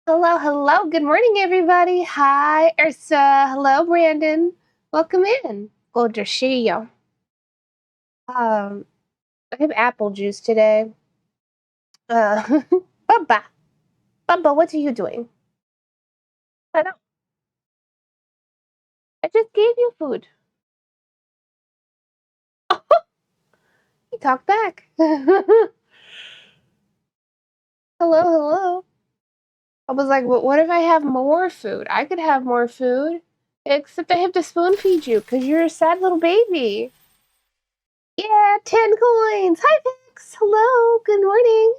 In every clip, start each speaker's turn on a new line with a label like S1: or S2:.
S1: Hello, hello. Good morning, everybody. Hi, Ursa. Hello, Brandon. Welcome in. Good to see you. I have apple juice today. Uh, Bubba, Bubba, what are you doing? I don't. I just gave you food. He talked back. Hello, hello. I was like, well, what if I have more food? I could have more food, except I have to spoon feed you because you're a sad little baby. Yeah, 10 coins. Hi, Vix. Hello. Good morning.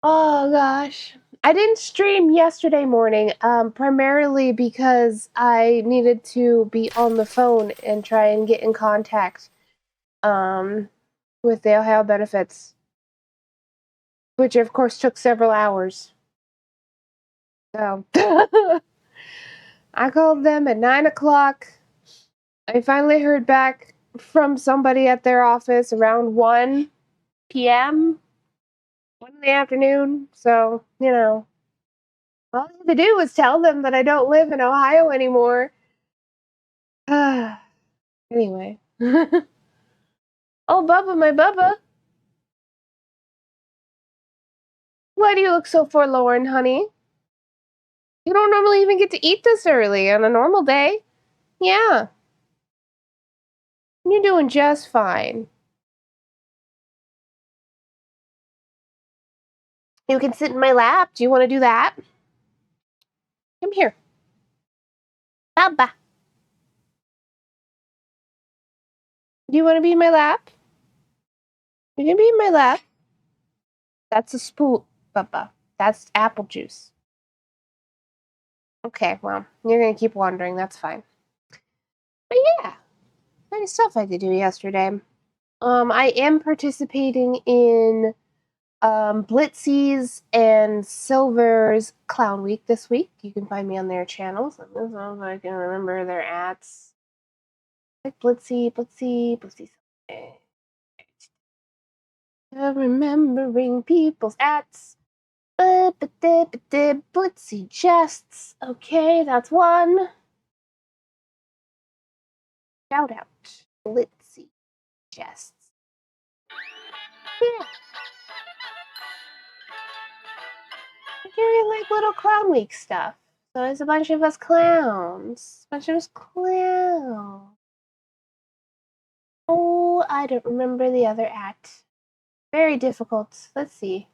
S1: Oh gosh. I didn't stream yesterday morning, primarily because I needed to be on the phone and try and get in contact um, with the Ohio benefits, which of course took several hours. So I called them at 9 o'clock. I finally heard back from somebody at their office around 1 p.m., 1 in the afternoon. So, all I had to do was tell them that I don't live in Ohio anymore. Anyway. Oh, Bubba, my Bubba. Why do you look so forlorn, honey? You don't normally even get to eat this early on a normal day. Yeah, you're doing just fine. You can sit in my lap. Do you want to do that? Come here. Bubba. Do you want to be in my lap? You can be in my lap. That's a spoon, Bubba. That's apple juice. Okay, well, you're going to keep wandering. That's fine. But yeah, nice stuff I did do yesterday. I am participating in Blitzy's and Silver's Clown Week this week. You can find me on their channels. As long as I can remember their ads. Like Blitzy. Remembering people's ads. Blitzy Jests. Okay, that's one. Shout out. Blitzy Jests. Yeah. Doing like little Clown Week stuff. So there's a bunch of us clowns. Oh, I don't remember the other act. Very difficult. Let's see.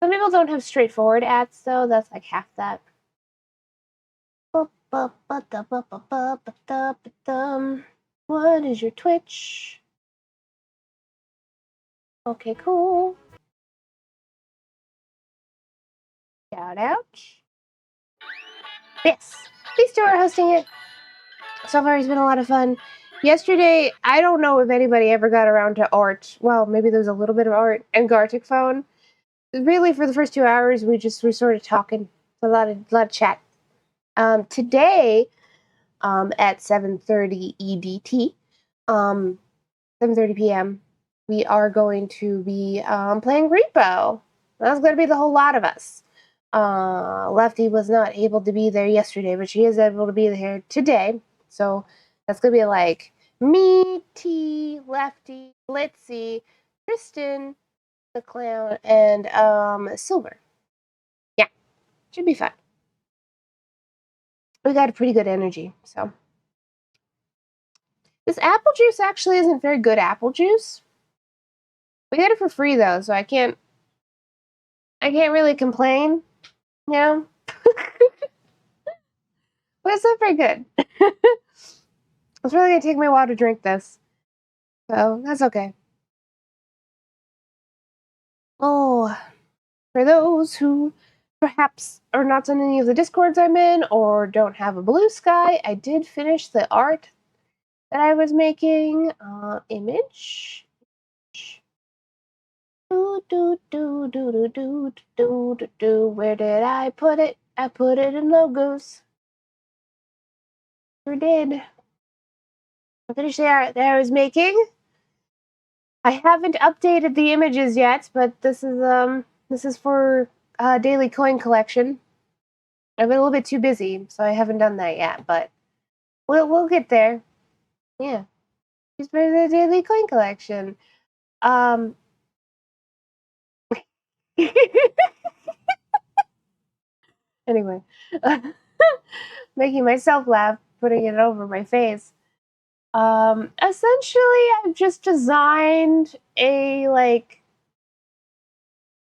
S1: Some people don't have straightforward ads, though. That's like half that. What is your Twitch? Okay, cool. Shout out. Yes, these two are hosting it. So far, it's been a lot of fun. Yesterday, I don't know if anybody ever got around to art. Well, maybe there was a little bit of art and Gartic phone. Really, for the first 2 hours, we were sort of talking. A lot of chat. Today, at 7:30 EDT, 7:30 p.m., we are going to be playing Repo. That's going to be the whole lot of us. Lefty was not able to be there yesterday, but she is able to be there today. So that's going to be like me, T, Lefty, Blitzy, Kristen, the clown, and Silver. Yeah, should be fun. We got a pretty good energy, so. This apple juice actually isn't very good apple juice. We got it for free though, so I can't really complain, you know? But it's not very good. It's really gonna take me a while to drink this. So that's okay. Oh, for those who perhaps are not in any of the discords I'm in or don't have a blue sky, I did finish the art that I was making. Image. Where did I put it? I put it in logos. Sure did. I finished the art that I was making. I haven't updated the images yet, but this is for daily coin collection. I've been a little bit too busy, so I haven't done that yet, but we'll get there. Yeah. Just for the daily coin collection. Um anyway. Making myself laugh, putting it over my face. Essentially I've just designed a like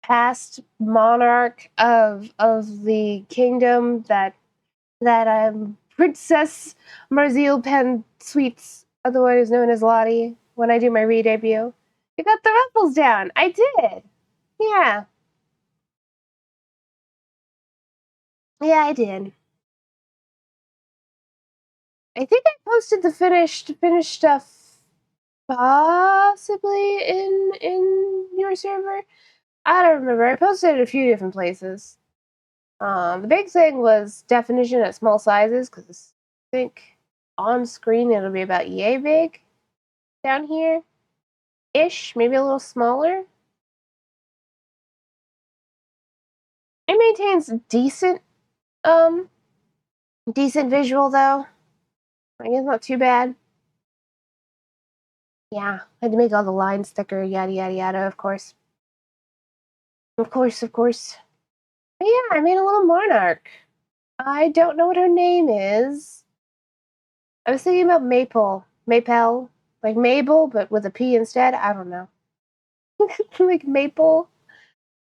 S1: past monarch of the kingdom that Princess Marzil Pen Sweets, otherwise known as Lottie, when I do my re-debut. You got the ruffles down. I did. Yeah. Yeah, I did. I think I posted the finished stuff possibly in your server. I don't remember. I posted it a few different places. The big thing was definition at small sizes because I think on screen it'll be about yay big down here ish, maybe a little smaller. It maintains um decent visual though. I guess not too bad. Yeah, I had to make all the lines thicker, yada yada yada. Of course, of course, of course. But yeah, I made a little monarch. I don't know what her name is. I was thinking about Maple, like Mabel, but with a P instead. I don't know, like Maple,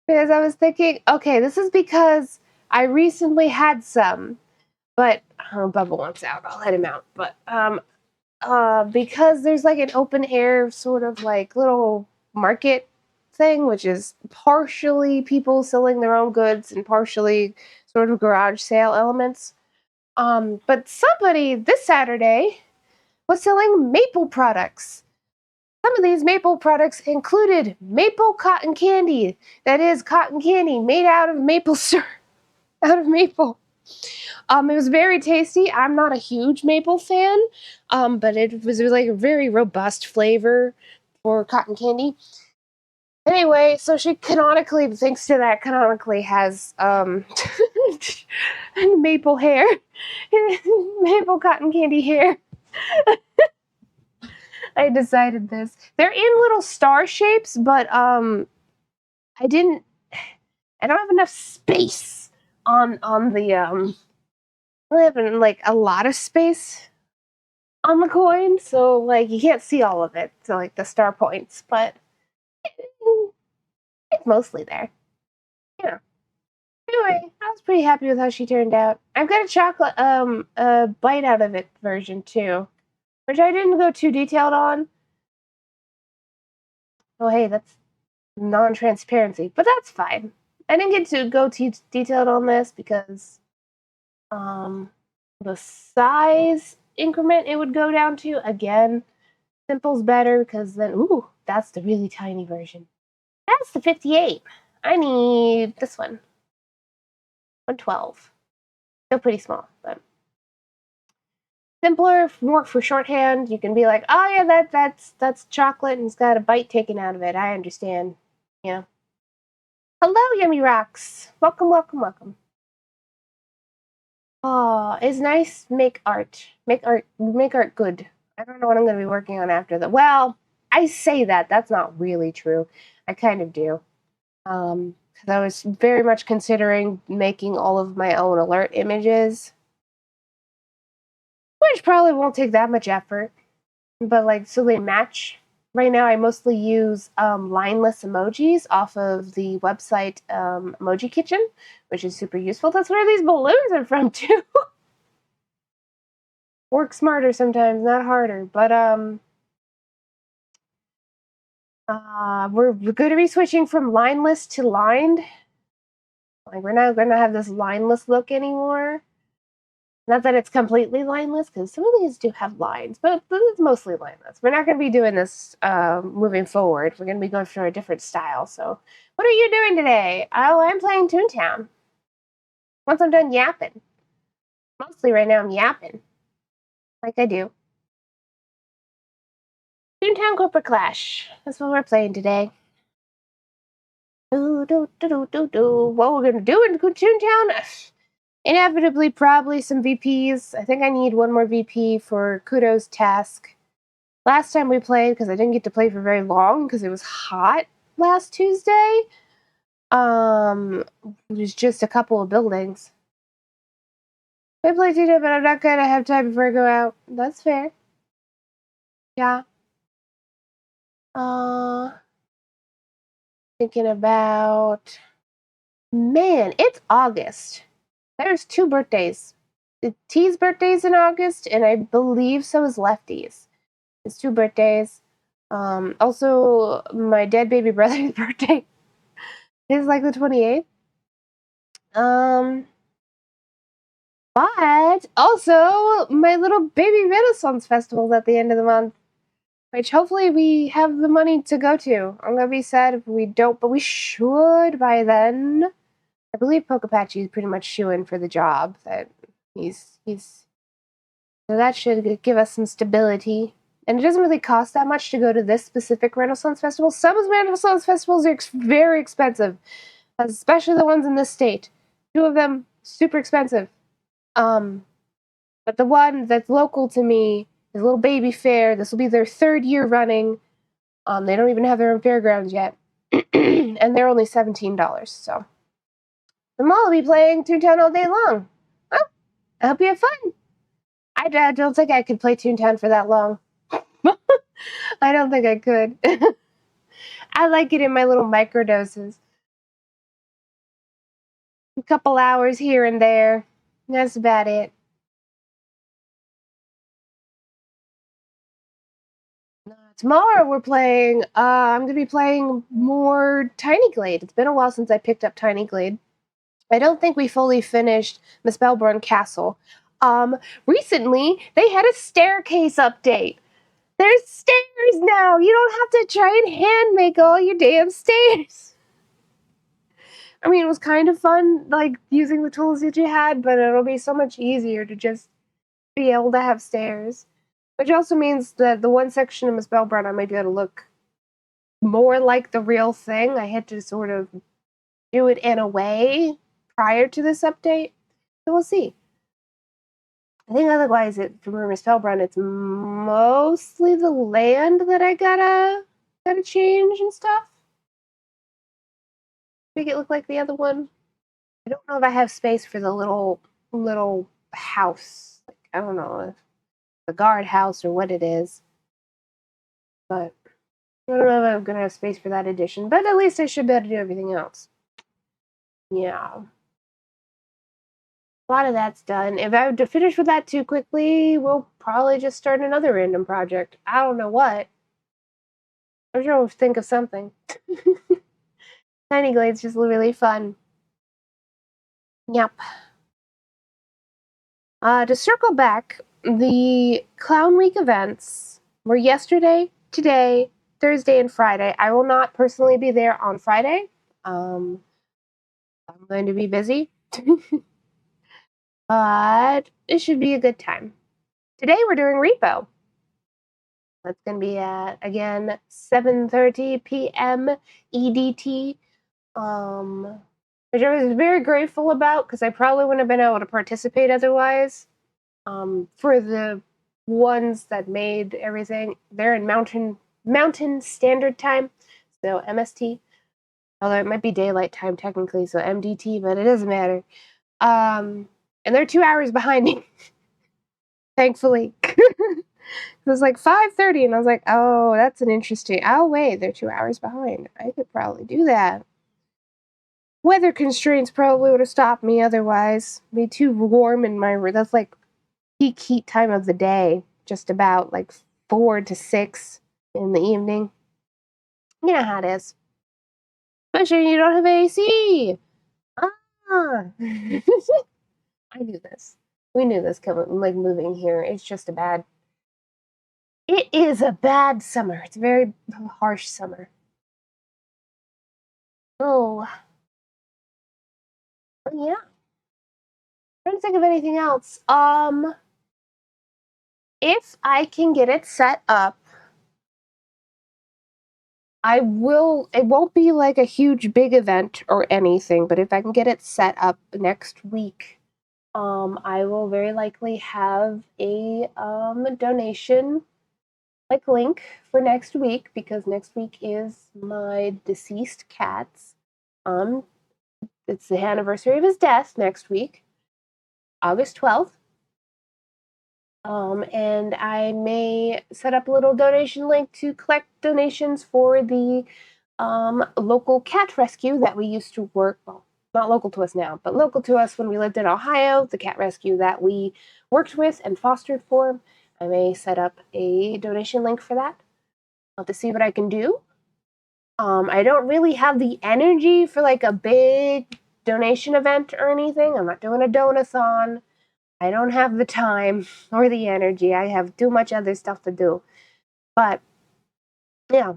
S1: because I was thinking, okay, this is because I recently had some, but oh, Bubba wants out. I'll let him out. But because there's like an open air sort of like little market thing, which is partially people selling their own goods and partially sort of garage sale elements. But somebody this Saturday was selling maple products. Some of these maple products included maple cotton candy. That is cotton candy made out of maple syrup, out of maple. It was very tasty. I'm not a huge maple fan, but it was like a very robust flavor for cotton candy. Anyway, so she canonically, thanks to that, canonically has maple hair, maple cotton candy hair. I decided this. They're in little star shapes, but I didn't. I don't have enough space on the I have like a lot of space on the coin, so like you can't see all of it, so like the star points, but it's mostly there. Yeah. Anyway, I was pretty happy with how she turned out. I've got a chocolate a bite out of it version too, which I didn't go too detailed on. Oh hey, that's non-transparency, but that's fine. I didn't get to go too detailed on this because um the size increment it would go down to again. Simple's better because then ooh, that's the really tiny version. That's the 58. I need this one. 112. Still pretty small, but simpler, more for shorthand. You can be like, oh yeah, that's chocolate and it's got a bite taken out of it. I understand. Yeah. Hello, Yummy Rocks. Welcome, welcome, welcome. Oh, it's nice. Make art. Make art good. I don't know what I'm going to be working on after that. Well, I say that. That's not really true. I kind of do. Because I was very much considering making all of my own alert images, which probably won't take that much effort, but like so they match. Right now, I mostly use lineless emojis off of the website Emoji Kitchen, which is super useful. That's where these balloons are from too. Work smarter sometimes, not harder. But we're going to be switching from lineless to lined. Like we're not going to have this lineless look anymore. Not that it's completely lineless, because some of these do have lines, but it's mostly lineless. We're not going to be doing this moving forward. We're going to be going for a different style. So, what are you doing today? Oh, I'm playing Toontown. Once I'm done yapping. Mostly right now I'm yapping. Like I do. Toontown Corporate Clash. That's what we're playing today. What we're gonna do in Toontown? Inevitably, probably some VPs. I think I need one more VP for Kudo's task. Last time we played, because I didn't get to play for very long because it was hot last Tuesday. It was just a couple of buildings. I played today, but I'm not gonna have time before I go out. That's fair. Yeah. Thinking about... Man, it's August. There's 2 birthdays. T's birthday's in August, and I believe so is Lefty's. It's 2 birthdays. Also, my dead baby brother's birthday is like the 28th. But also, my little baby Renaissance festival's at the end of the month, which hopefully we have the money to go to. I'm gonna be sad if we don't, but we should by then. I believe Pokepachi is pretty much shoo-in for the job. That he's so that should give us some stability. And it doesn't really cost that much to go to this specific Renaissance festival. Some of the Renaissance festivals are very expensive, especially the ones in this state. 2 of them super expensive. But the one that's local to me is a little baby fair. This will be their 3rd year running. They don't even have their own fairgrounds yet, and they're only $17. So the mall will be playing Toontown all day long. Oh, I hope you have fun. I don't think I could play Toontown for that long. I don't think I could. I like it in my little microdoses. A couple hours here and there. That's about it. Tomorrow we're playing, I'm going to be playing more Tiny Glade. It's been a while since I picked up Tiny Glade. I don't think we fully finished Miss Belborn Castle. Recently, they had a staircase update. There's stairs now. You don't have to try and hand make all your damn stairs. I mean, it was kind of fun, like, using the tools that you had, but it'll be so much easier to just be able to have stairs. Which also means that the one section of Miss Belbrun I might be able to look more like the real thing. I had to sort of do it in a way prior to this update. So we'll see. I think otherwise, for Miss Belbrun, it's mostly the land that I gotta change and stuff. Make it look like the other one. I don't know if I have space for the little house. Like, I don't know if the guard house or what it is. But I don't know if I'm gonna have space for that addition. But at least I should be able to do everything else. Yeah. A lot of that's done. If I were to finish with that too quickly, we'll probably just start another random project. I don't know what. I'm sure we'll think of something. Tiny Glade's just really fun. Yep. To circle back, the Clown Week events were yesterday, today, Thursday, and Friday. I will not personally be there on Friday. I'm going to be busy. But it should be a good time. Today we're doing Repo. That's going to be at, again, 7:30 p.m. EDT. Which I was very grateful about because I probably wouldn't have been able to participate otherwise. For the ones that made everything, they're in Mountain Standard Time, so MST. Although it might be daylight time technically, so MDT, but it doesn't matter. And they're 2 hours behind me, thankfully. It was like 5:30, and I was like, oh, that's an interesting... Oh, wait, they're 2 hours behind. I could probably do that. Weather constraints probably would have stopped me otherwise. It'd be too warm in my room. That's like peak heat time of the day, just about like 4 to 6 in the evening. You know how it is. Especially when you don't have AC. Ah. I knew this. We knew this coming, like moving here. It's just a bad... It is a bad summer. It's a very harsh summer. Oh. Yeah. I don't think of anything else. If I can get it set up it won't be like a huge big event or anything, but if I can get it set up next week, I will very likely have a donation like link for next week, because next week is my deceased cat's it's the anniversary of his death next week, August 12th. And I may set up a little donation link to collect donations for the local cat rescue that we used to work. Well, not local to us now, but local to us when we lived in Ohio, the cat rescue that we worked with and fostered for. I may set up a donation link for that. I'll have to see what I can do. I don't really have the energy for like a big donation event or anything. I'm not doing a donathon. I don't have the time or the energy. I have too much other stuff to do. But yeah,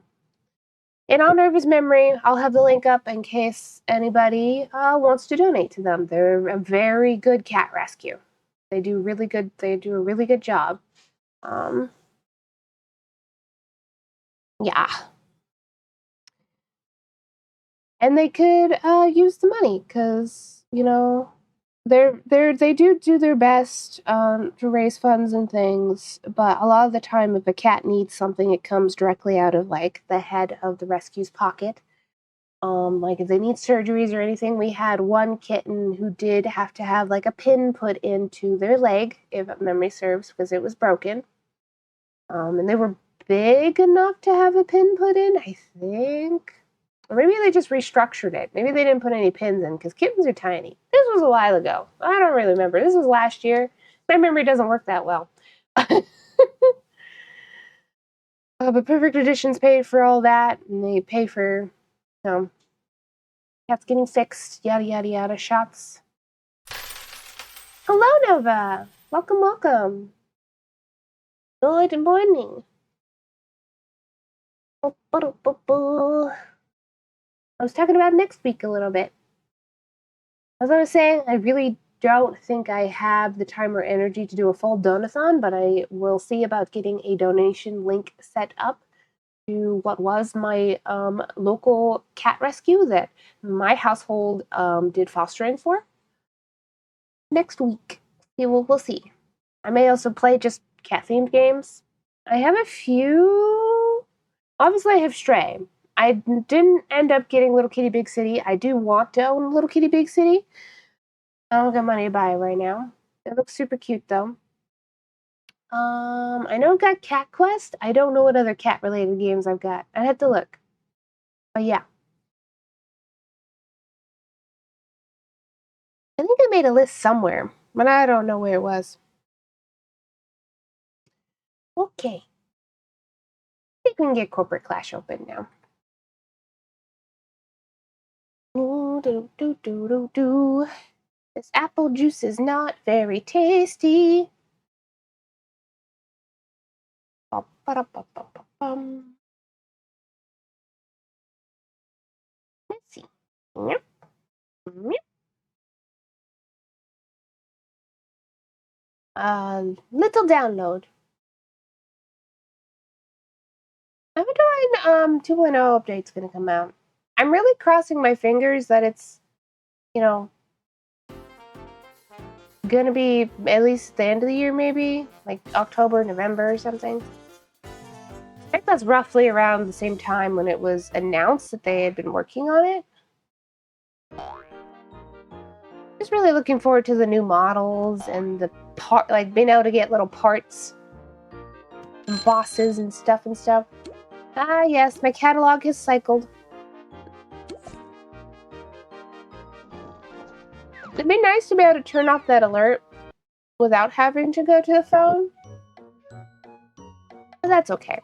S1: in honor of his memory, I'll have the link up in case anybody wants to donate to them. They're a very good cat rescue. They do really good. They do a really good job. Yeah, and they could use the money because they do their best to raise funds and things, but a lot of the time, if a cat needs something, it comes directly out of like the head of the rescue's pocket. Like if they need surgeries or anything, we had one kitten who did have to have like a pin put into their leg, if memory serves, because it was broken. And they were big enough to have a pin put in, I think. Or maybe they just restructured it. Maybe they didn't put any pins in, because kittens are tiny. This was a while ago. I don't really remember. This was last year. My memory doesn't work that well. But Perfect Editions paid for all that, and they pay for, cats getting fixed, yada, yada, yada, shots. Hello, Nova. Welcome, welcome. Good morning. I was talking about next week a little bit. As I was saying, I really don't think I have the time or energy to do a full donathon, but I will see about getting a donation link set up to what was my local cat rescue that my household did fostering for. Next week, we'll see. I may also play just cat-themed games. I have a few. Obviously, I have Stray. I didn't end up getting Little Kitty Big City. I do want to own Little Kitty Big City. I don't got money to buy it right now. It looks super cute though. I know I've got Cat Quest. I don't know what other cat-related games I've got. I'd have to look. But yeah. I think I made a list somewhere, but I don't know where it was. Okay. I think we can get Corporate Clash open now. This apple juice is not very tasty. Let's see. Little download. I wonder when 2.0 update's gonna come out. I'm really crossing my fingers that it's, gonna be at least the end of the year, maybe like October, November, or something. I think that's roughly around the same time when it was announced that they had been working on it. Just really looking forward to the new models and the being able to get little parts and bosses and stuff. Ah, yes, my catalog has cycled. It'd be nice to be able to turn off that alert without having to go to the phone. But that's okay.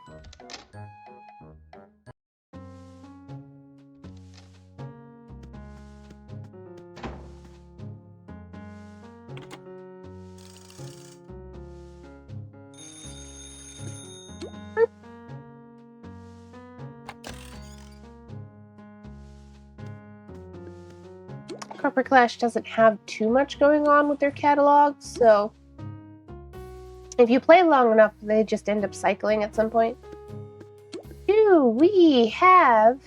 S1: Corporate Clash doesn't have too much going on with their catalog, so if you play long enough, they just end up cycling at some point. do we have?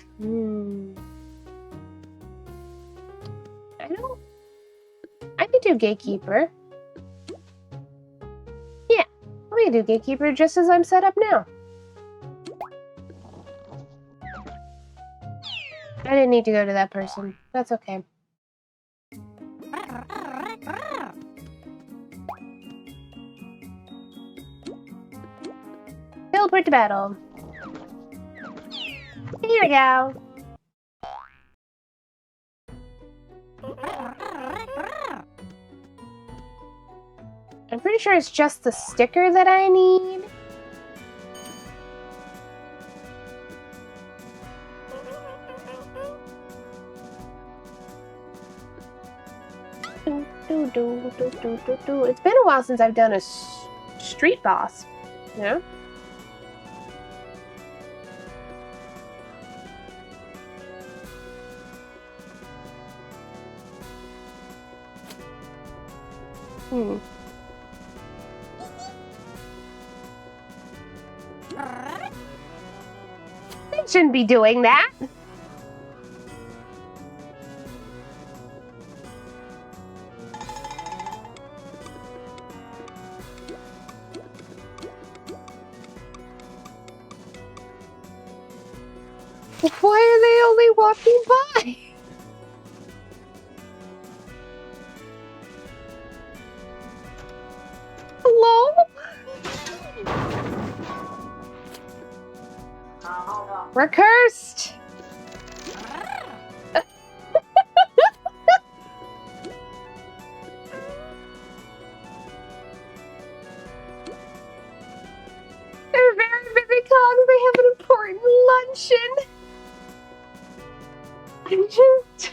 S1: I could do gatekeeper. Yeah, we can do gatekeeper just as I'm set up now. I didn't need to go to that person. That's okay. Teleport to battle. Here we go. I'm pretty sure it's just the sticker that I need. It's been a while since I've done a street boss. Yeah. They shouldn't be doing that. Why are they only walking by? Hello? We're cursed! They're very busy cogs. They have an important luncheon. I'm just...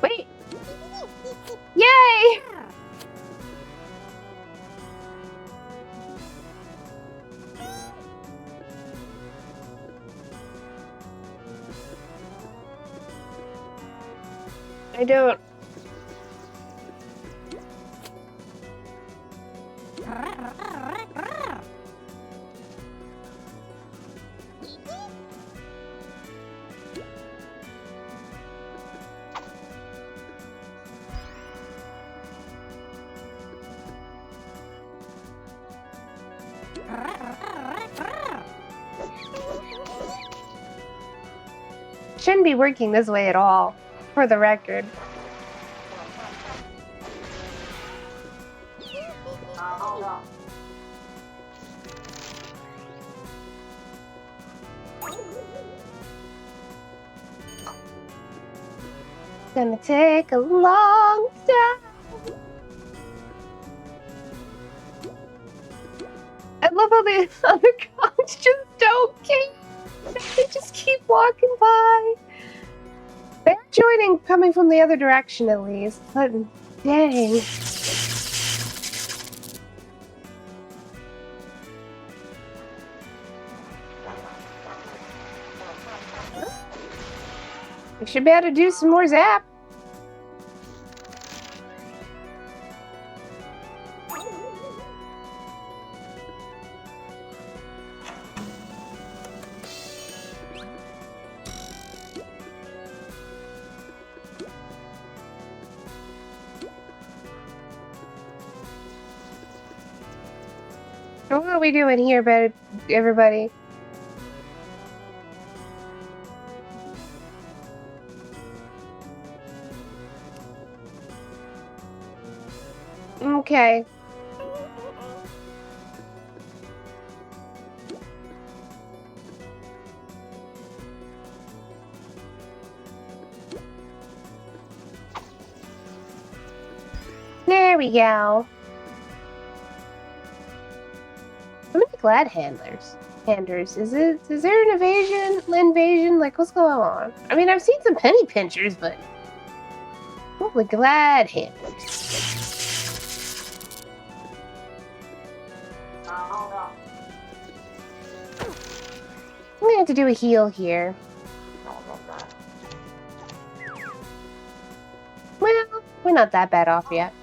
S1: Wait. Yay! I don't... Shouldn't be working this way at all, for the record. Gonna take a long time. I love how the other cogs just don't care. They just keep walking by. They're joining, coming from the other direction at least. But dang. We should be able to do some more zap. What are we doing here, everybody? Okay. There we go. How many glad handers? Is there an invasion? Like, what's going on? I mean, I've seen some penny pinchers, but holy glad handers. I'm gonna have to do a heal here. Well, we're not that bad off yet.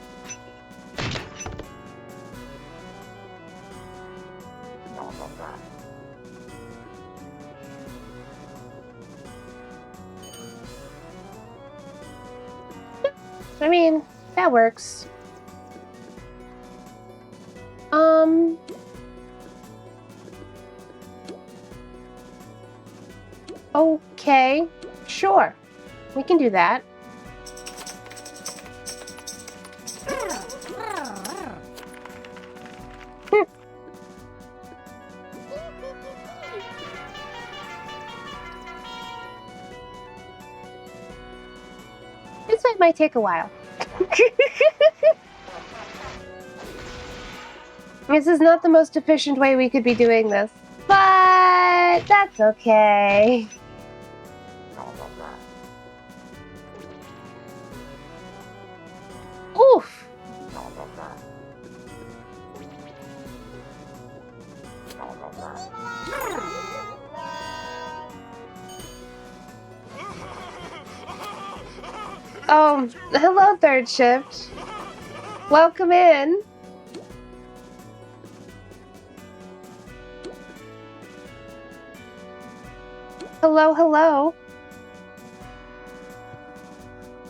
S1: I mean, that works. Okay. Sure. We can do that. This fight might take a while. This is not the most efficient way we could be doing this, but that's okay. Oof! Oh, hello, third shift. Welcome in. Hello, hello.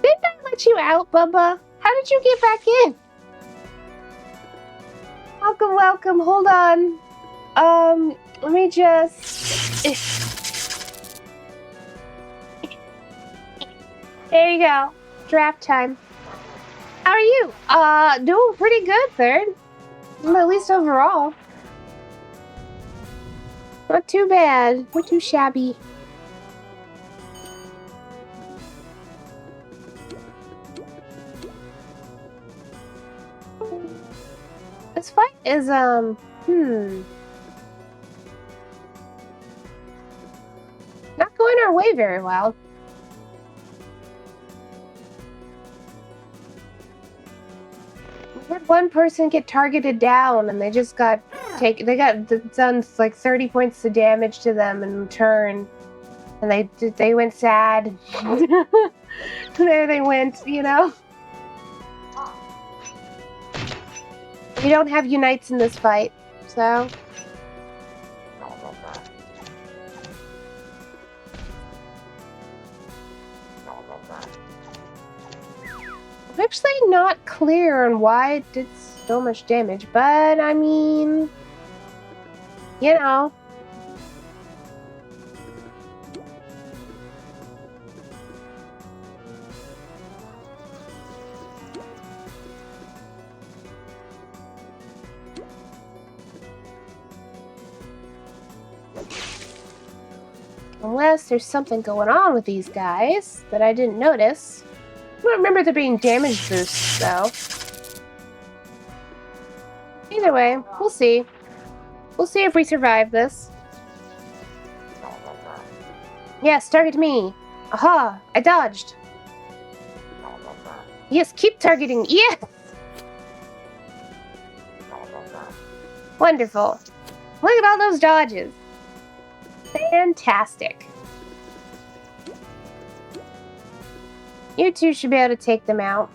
S1: Didn't I let you out, Bubba? How did you get back in? Welcome, welcome. Hold on. Let me just... There you go. Draft time. How are you? Doing pretty good, third. At least overall. Not too bad. We're too shabby. This fight is, not going our way very well. We had one person get targeted down, and they just got taken. They got done like 30 points of damage to them in return, and they went sad. There they went, you know. We don't have unites in this fight, so. I'm actually not clear on why it did so much damage, but I mean, you know. Unless there's something going on with these guys that I didn't notice. I don't remember there being damage boosts, though. Either way, we'll see. We'll see if we survive this. Yes, target me. Aha! I dodged. Yes, keep targeting. Yes! Wonderful. Look at all those dodges. Fantastic. You two should be able to take them out.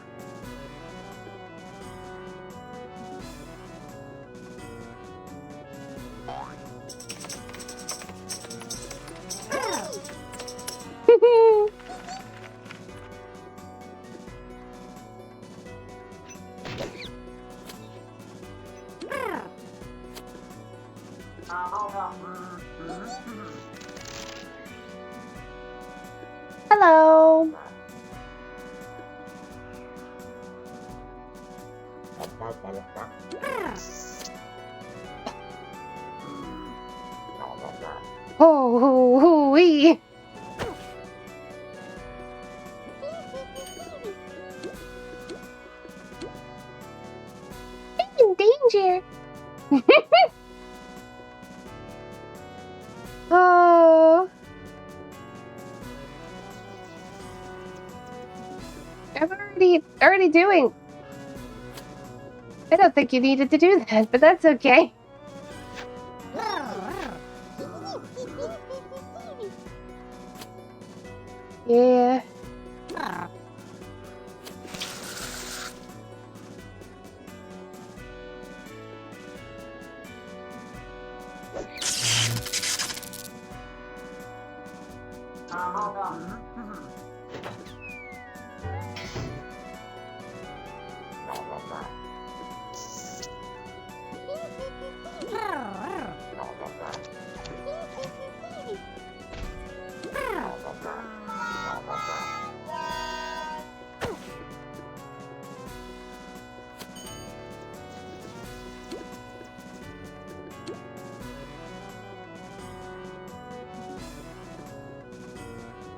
S1: Hello. Oh, wee. In danger. Oh. I'm already doing. I don't think you needed to do that, but that's okay. Yeah.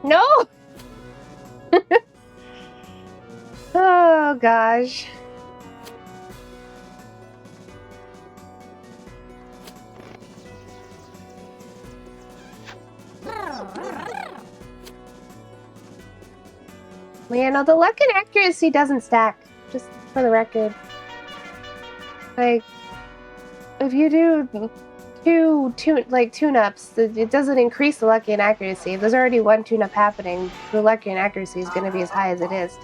S1: No! Oh, gosh. Well, yeah, no, the luck and accuracy doesn't stack, just for the record. Like, if you do tune-ups, it doesn't increase the lucky and accuracy. If there's already one tune-up happening, the lucky and accuracy is going to be as high as it is.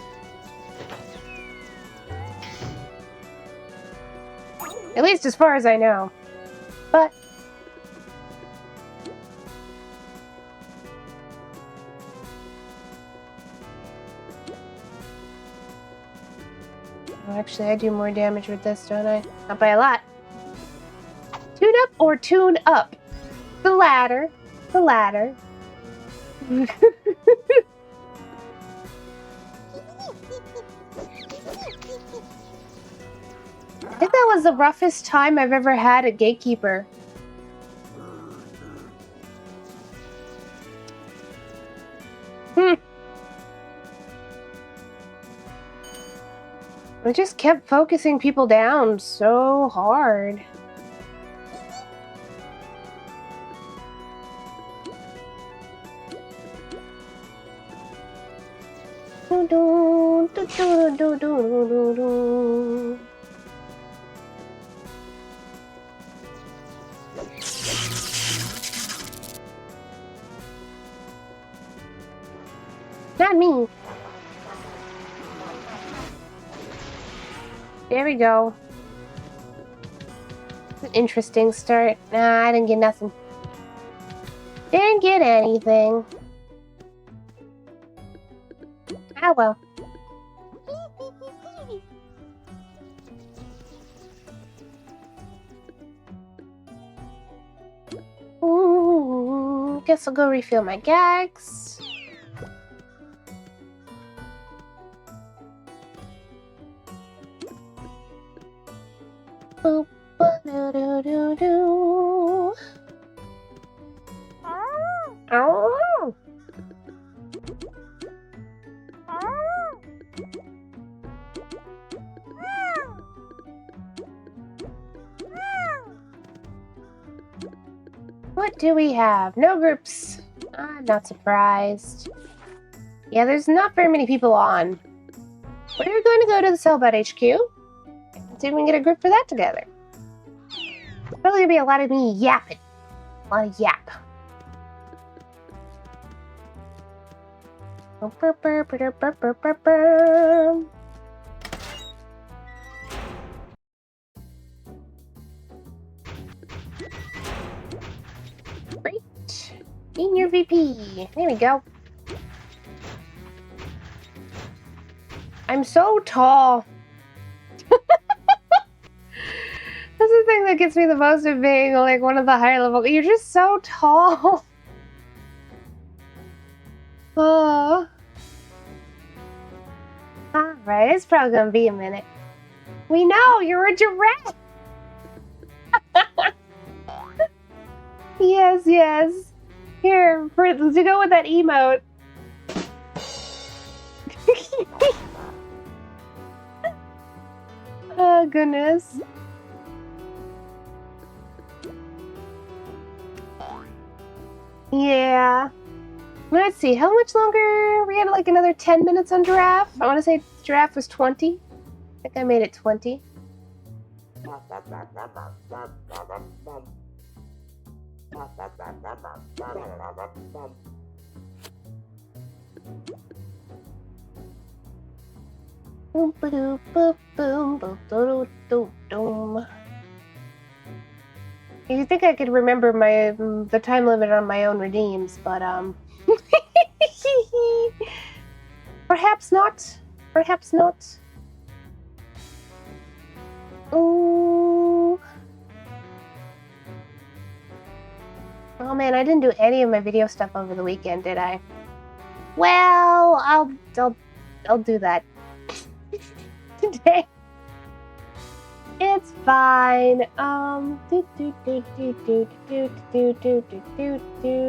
S1: At least as far as I know. But oh, actually, I do more damage with this, don't I? Not by a lot. Tune up or tune up? The latter. The latter. I think that was the roughest time I've ever had at Gatekeeper. I just kept focusing people down so hard. Not me. There we go. An interesting start. Nah, I didn't get nothing. Didn't get anything. Ah, well. Ooh, guess I'll go refill my gags. Boop, ba-do-do-do-do. Oh. What do we have? No groups. I'm not surprised. Yeah, there's not very many people on. We're going to go to the Cellbot HQ. See if we can get a group for that together. Probably gonna be a lot of me yapping. A lot of yap. Great. Senior VP. There we go. I'm so tall. That's the thing that gets me the most of being like one of the higher level. You're just so tall. Oh. Alright, it's probably gonna be a minute. We know, you're a giraffe! Yes, yes. Here, to go with that emote. Oh, goodness. Yeah. Let's see, how much longer? We had like another 10 minutes on Giraffe. I want to say Giraffe was 20. I think I made it 20. Boom, boom, boom, boom, boom, boom, boom, boom. You think I could remember the time limit on my own redeems, but perhaps not. Perhaps not. Ooh. Oh man, I didn't do any of my video stuff over the weekend, did I? Well, I'll do that today. It's fine.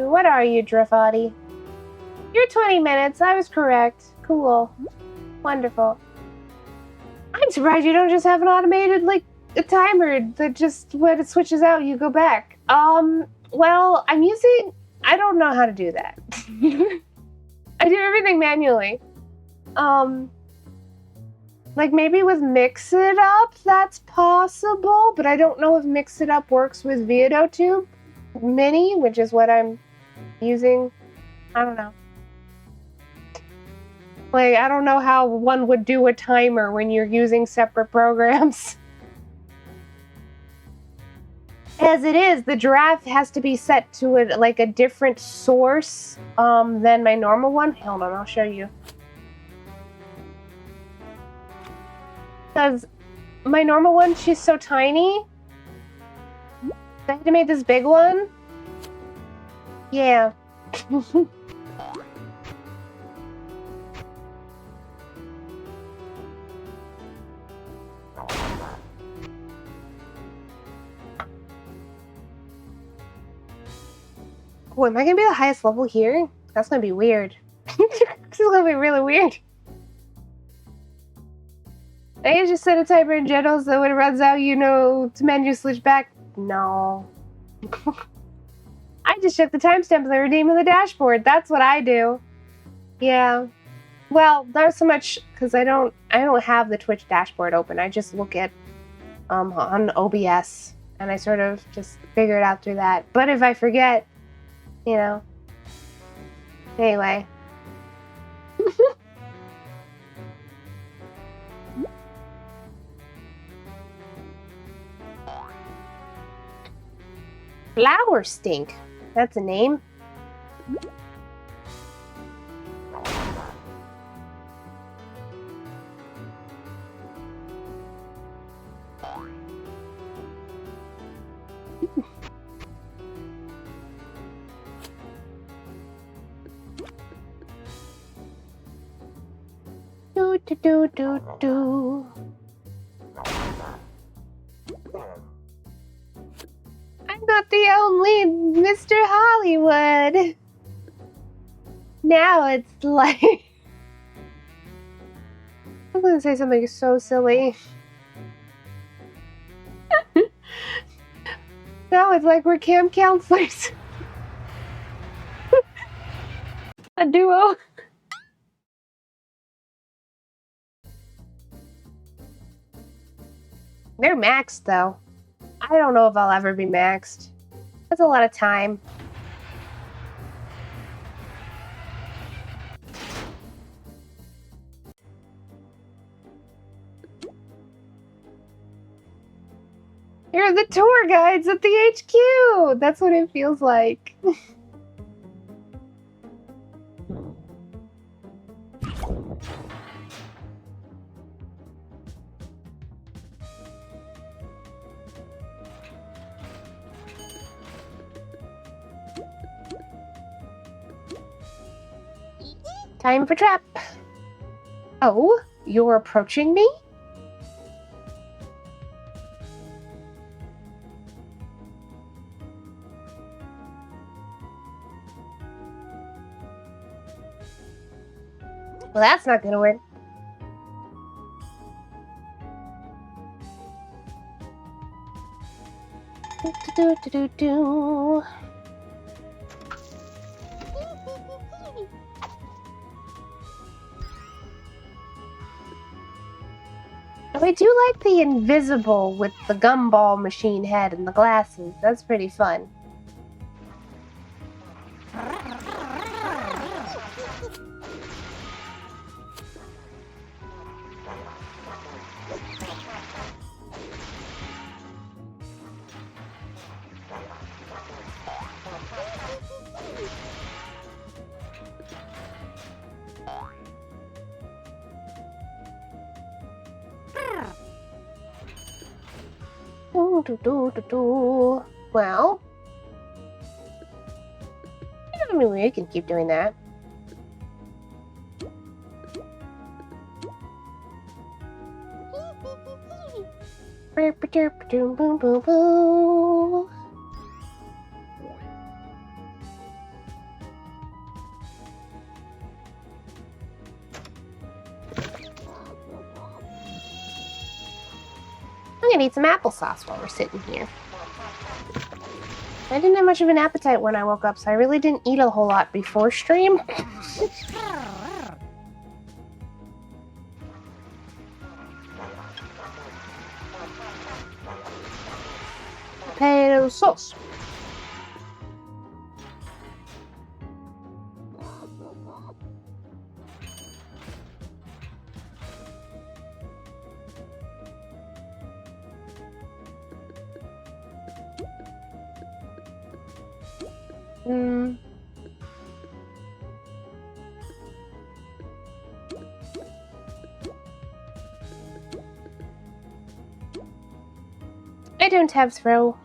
S1: What are you, Drafati? You're 20 minutes. I was correct. Cool. Wonderful. I'm surprised you don't just have an automated, like, a timer that just, when it switches out, you go back. Well, I don't know how to do that. I do everything manually. Like, maybe with Mix It Up, that's possible, but I don't know if Mix It Up works with VideoTube Mini, which is what I'm using. I don't know. Like, I don't know how one would do a timer when you're using separate programs. As it is, the giraffe has to be set to a different source than my normal one. Hold on, I'll show you. Because my normal one, she's so tiny. I had to make this big one. Yeah. Oh, am I gonna be the highest level here? That's gonna be weird. This is gonna be really weird. I can just set a timer in general so when it runs out, you know, to menu switch back. No. I just check the timestamps and I redeem in the dashboard. That's what I do. Yeah. Well, not so much because I don't have the Twitch dashboard open. I just look at on OBS and I sort of just figure it out through that. But if I forget, you know. Anyway. Flower stink. That's a name. Do do do do do. I'm not the only Mr. Hollywood. Now it's like I'm gonna say something so silly. Now it's like we're camp counselors. A duo. They're maxed though. I don't know if I'll ever be maxed. That's a lot of time. You're the tour guides at the HQ! That's what it feels like. Time for trap. Oh, you're approaching me? Well, that's not gonna work. Do do do do. I do like the invisible with the gumball machine head and the glasses. That's pretty fun. Well, I mean, we can keep doing that. Boom, boom, boom, boom. gonna eat some applesauce while we're sitting here. I didn't have much of an appetite when I woke up, so I really didn't eat a whole lot before stream. Potato sauce. I don't have throw.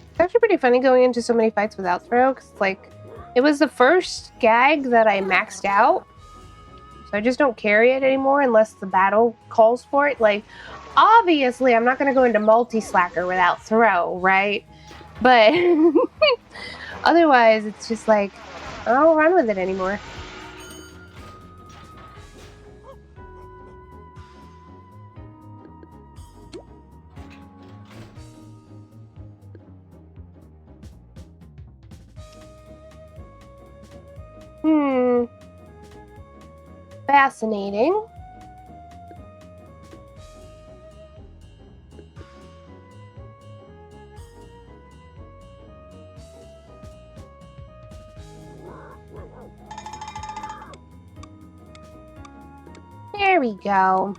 S1: It's actually pretty funny going into so many fights without throw, because like it was the first gag that I maxed out, so I just don't carry it anymore unless the battle calls for it. Like, obviously, I'm not going to go into multi-slacker without throw, right? But otherwise, it's just like, I don't run with it anymore. Fascinating. There we go.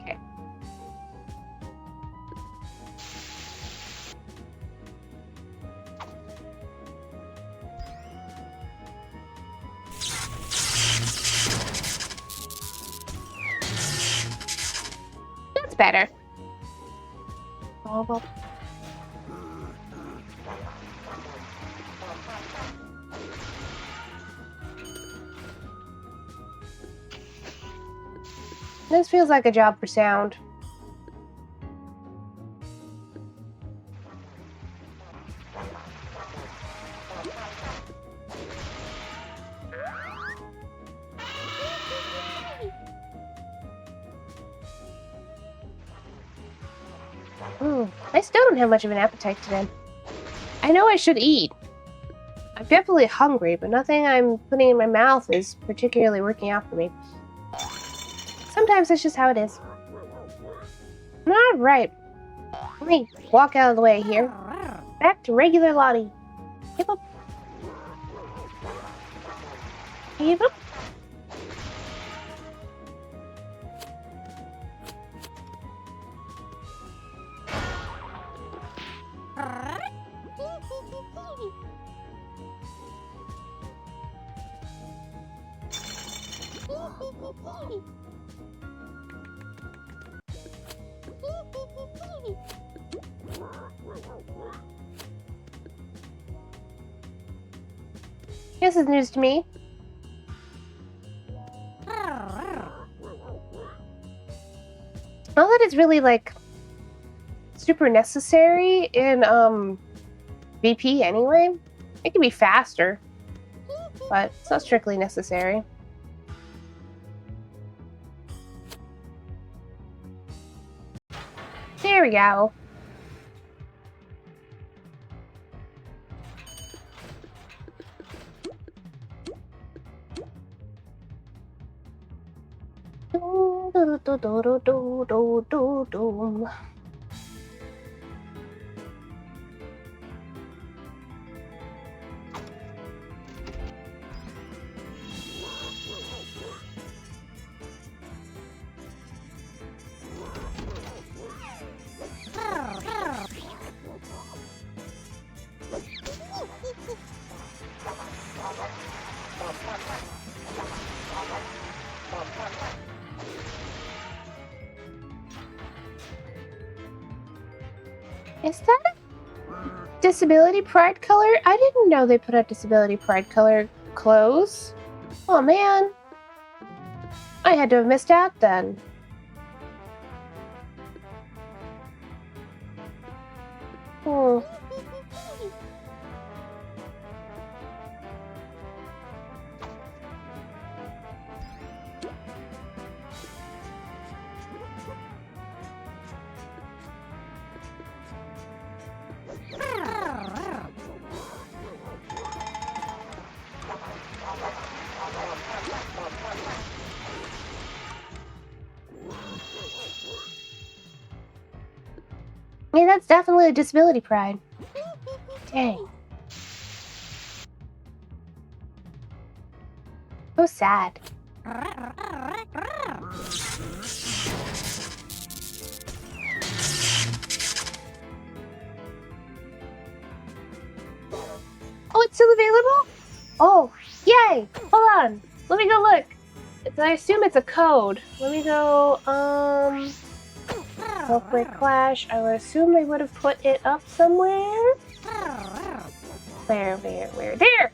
S1: Okay. That's better. Oh, well. This feels like a job for sound. I still don't have much of an appetite today. I know I should eat. I'm definitely hungry, but nothing I'm putting in my mouth is particularly working out for me. Sometimes that's just how it is. Alright. Let me walk out of the way here. Back to regular Lottie. Keep up. Keep up. This is news to me. Not that it's really like super necessary in VP anyway. It can be faster, but it's not strictly necessary. There we go. Is that a disability pride color? I didn't know they put out disability pride color clothes. Oh man. I had to have missed out then. Hmm. I mean, that's definitely a disability pride. Dang. So sad. Oh, it's still available? Oh, yay! Hold on. Let me go look. I assume it's a code. Let me go, Software Clash. I would assume they would have put it up somewhere. Where? There!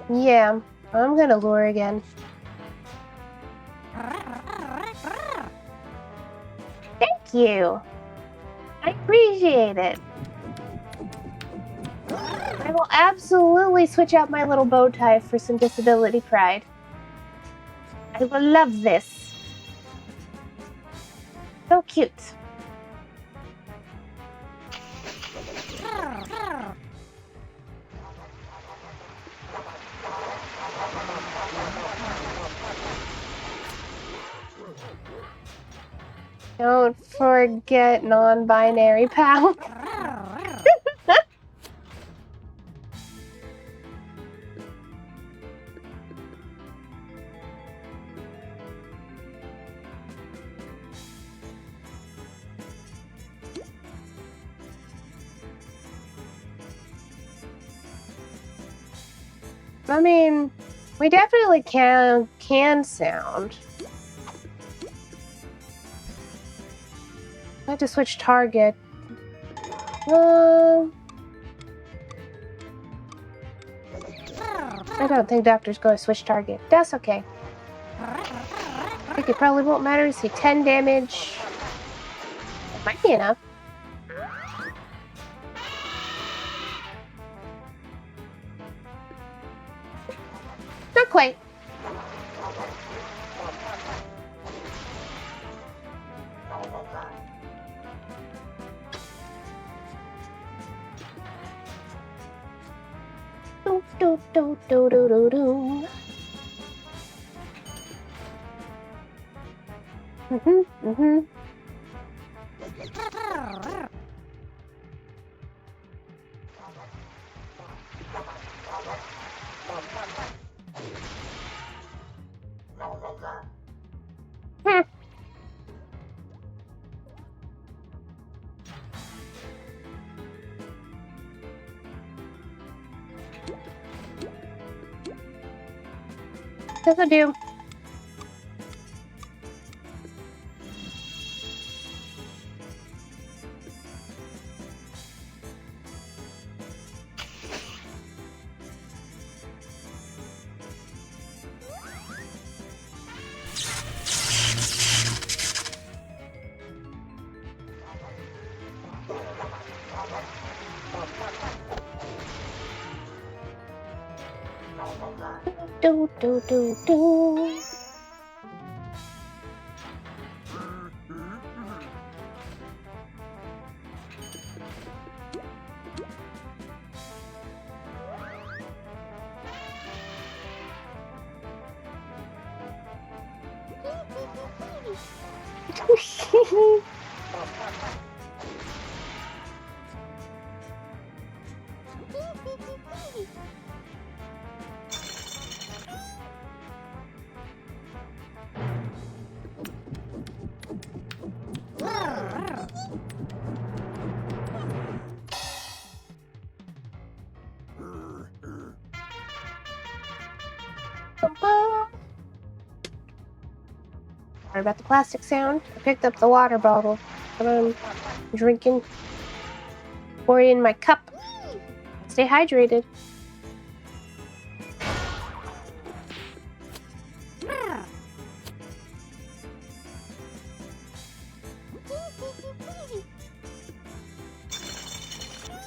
S1: Yeah, I'm gonna lure again. Thank you. I appreciate it. I will absolutely switch out my little bow tie for some disability pride. I will love this. So cute. Don't forget non-binary pal. I mean, we definitely can sound. I have to switch target. I don't think Doctor's going to switch target. That's okay. I think it probably won't matter to see 10 damage. It might be enough. Not quite. Do. Mm-hmm. This'll do. Do. Sorry about the plastic sound. I picked up the water bottle that I'm drinking. Pour it in my cup. Stay hydrated.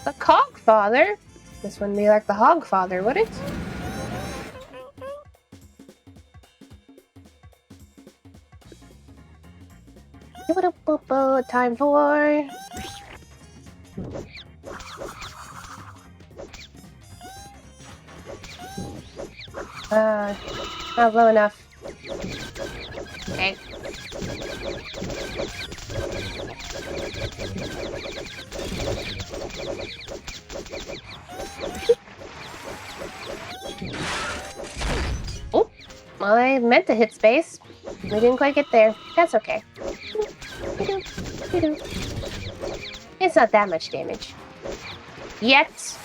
S1: The Cog Father? This wouldn't be like the Hog Father, would it? Time for... not low enough. Okay. Oh, well, I meant to hit space. We didn't quite get there. That's okay. It's not that much damage. Yet.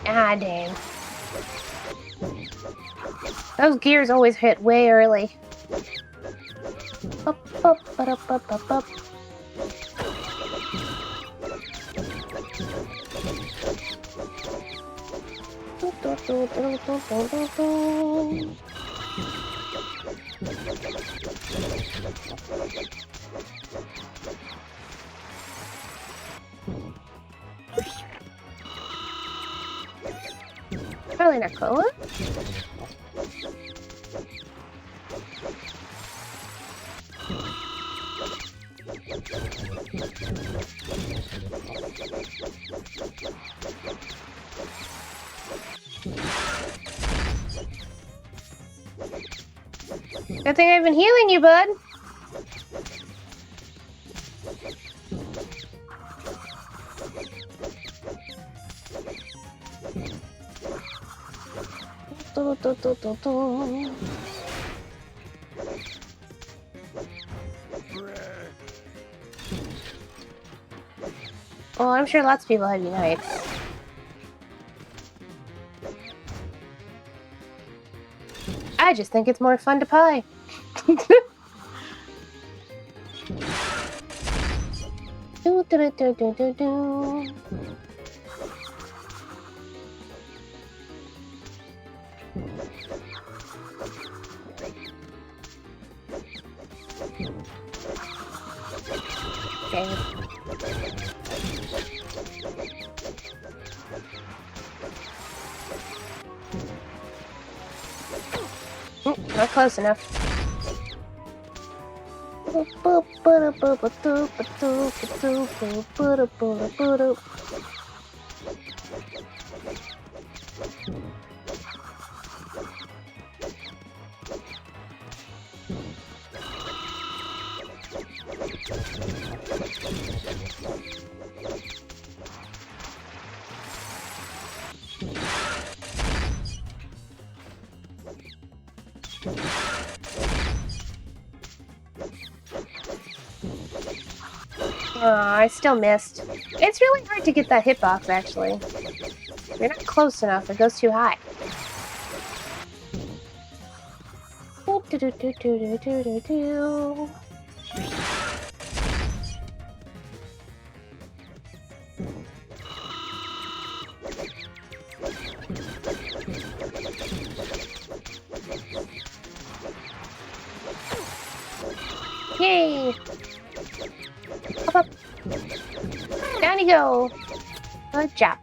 S1: Ah, dang. Those gears always hit way early. Up, up, up, up, up, up. Probably not cola. Good thing I've been healing you, bud. Well, I'm sure lots of people have unites. I just think it's more fun to pie. Do, do, do, do, do, do. Okay. Not close enough. I still missed. It's really hard to get that hitbox, actually. You're not close enough. It goes too high. Yay! Up, up. Down you go. Good job.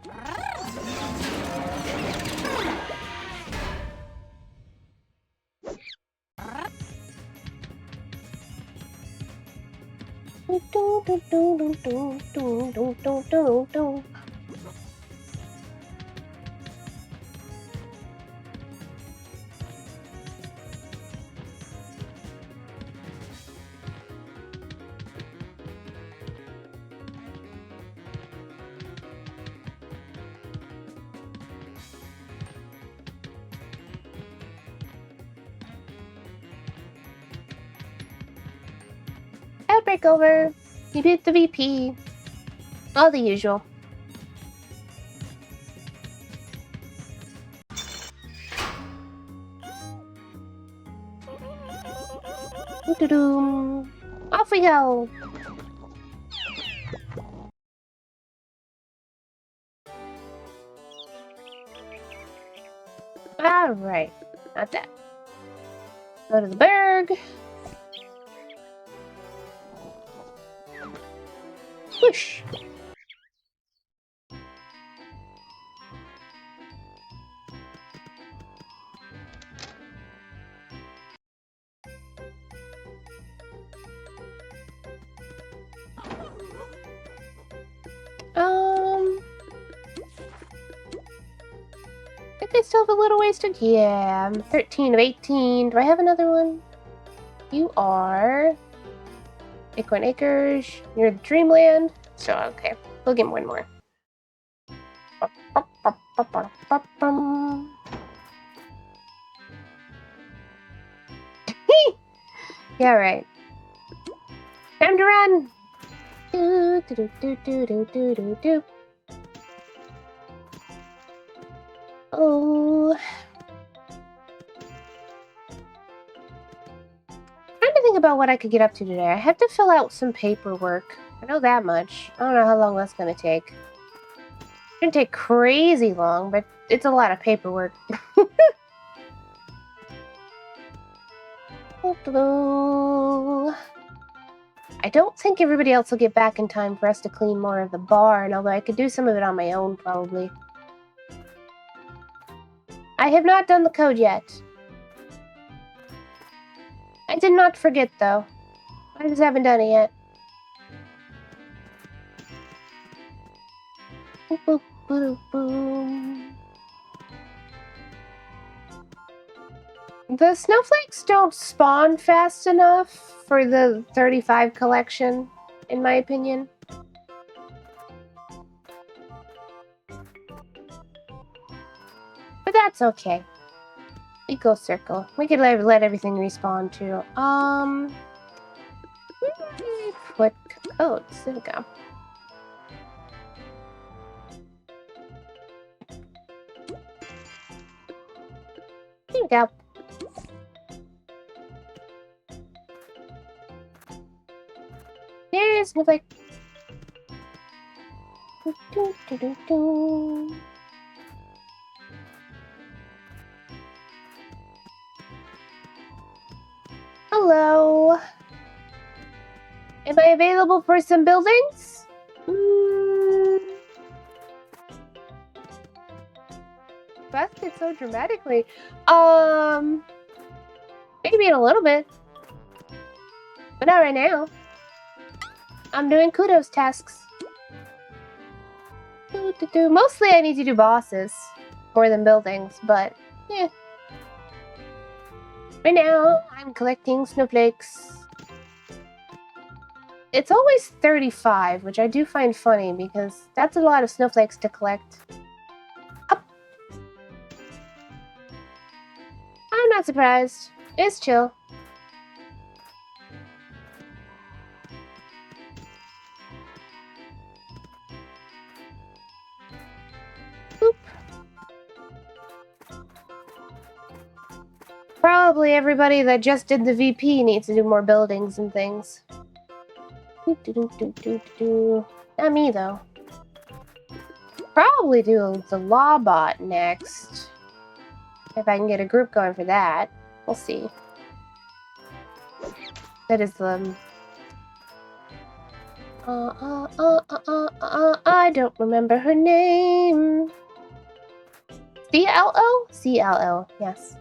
S1: breakover. You beat the VP. All the usual. Doo-doo-doo. Off we go. Alright. Not that. Go to the berg. Whoosh. I think I still have a little ways to... Yeah, I'm 13 of 18. Do I have another one? You are... Acorn Acres. You're the Dreamland. So, okay. We'll get one more. Yeah, right. Time to run! Do, do, do, do, do, do, do, do. Oh. Trying to think about what I could get up to today. I have to fill out some paperwork. I know that much. I don't know how long that's gonna take. It shouldn't take crazy long, but it's a lot of paperwork. I don't think everybody else will get back in time for us to clean more of the barn, although I could do some of it on my own, probably. I have not done the code yet. I did not forget, though. I just haven't done it yet. Boop, boop, boop, boom. The snowflakes don't spawn fast enough for the 35 collection, in my opinion. But that's okay. Eco circle. We could let everything respawn too. Put codes. There we go. There we go. There's snowflake. Do, do, do, do. Hello. Am I available for some buildings? Busted so dramatically. Maybe in a little bit. But not right now. I'm doing kudos tasks. Mostly I need to do bosses more than buildings, but yeah. Right now, I'm collecting snowflakes. It's always 35, which I do find funny because that's a lot of snowflakes to collect. Up. I'm not surprised. It's chill. Boop. Probably everybody that just did the VP needs to do more buildings and things. Not me, though. Probably do the law bot next. If I can get a group going for that. We'll see. That is the... I don't remember her name. CLO? CLO, yes.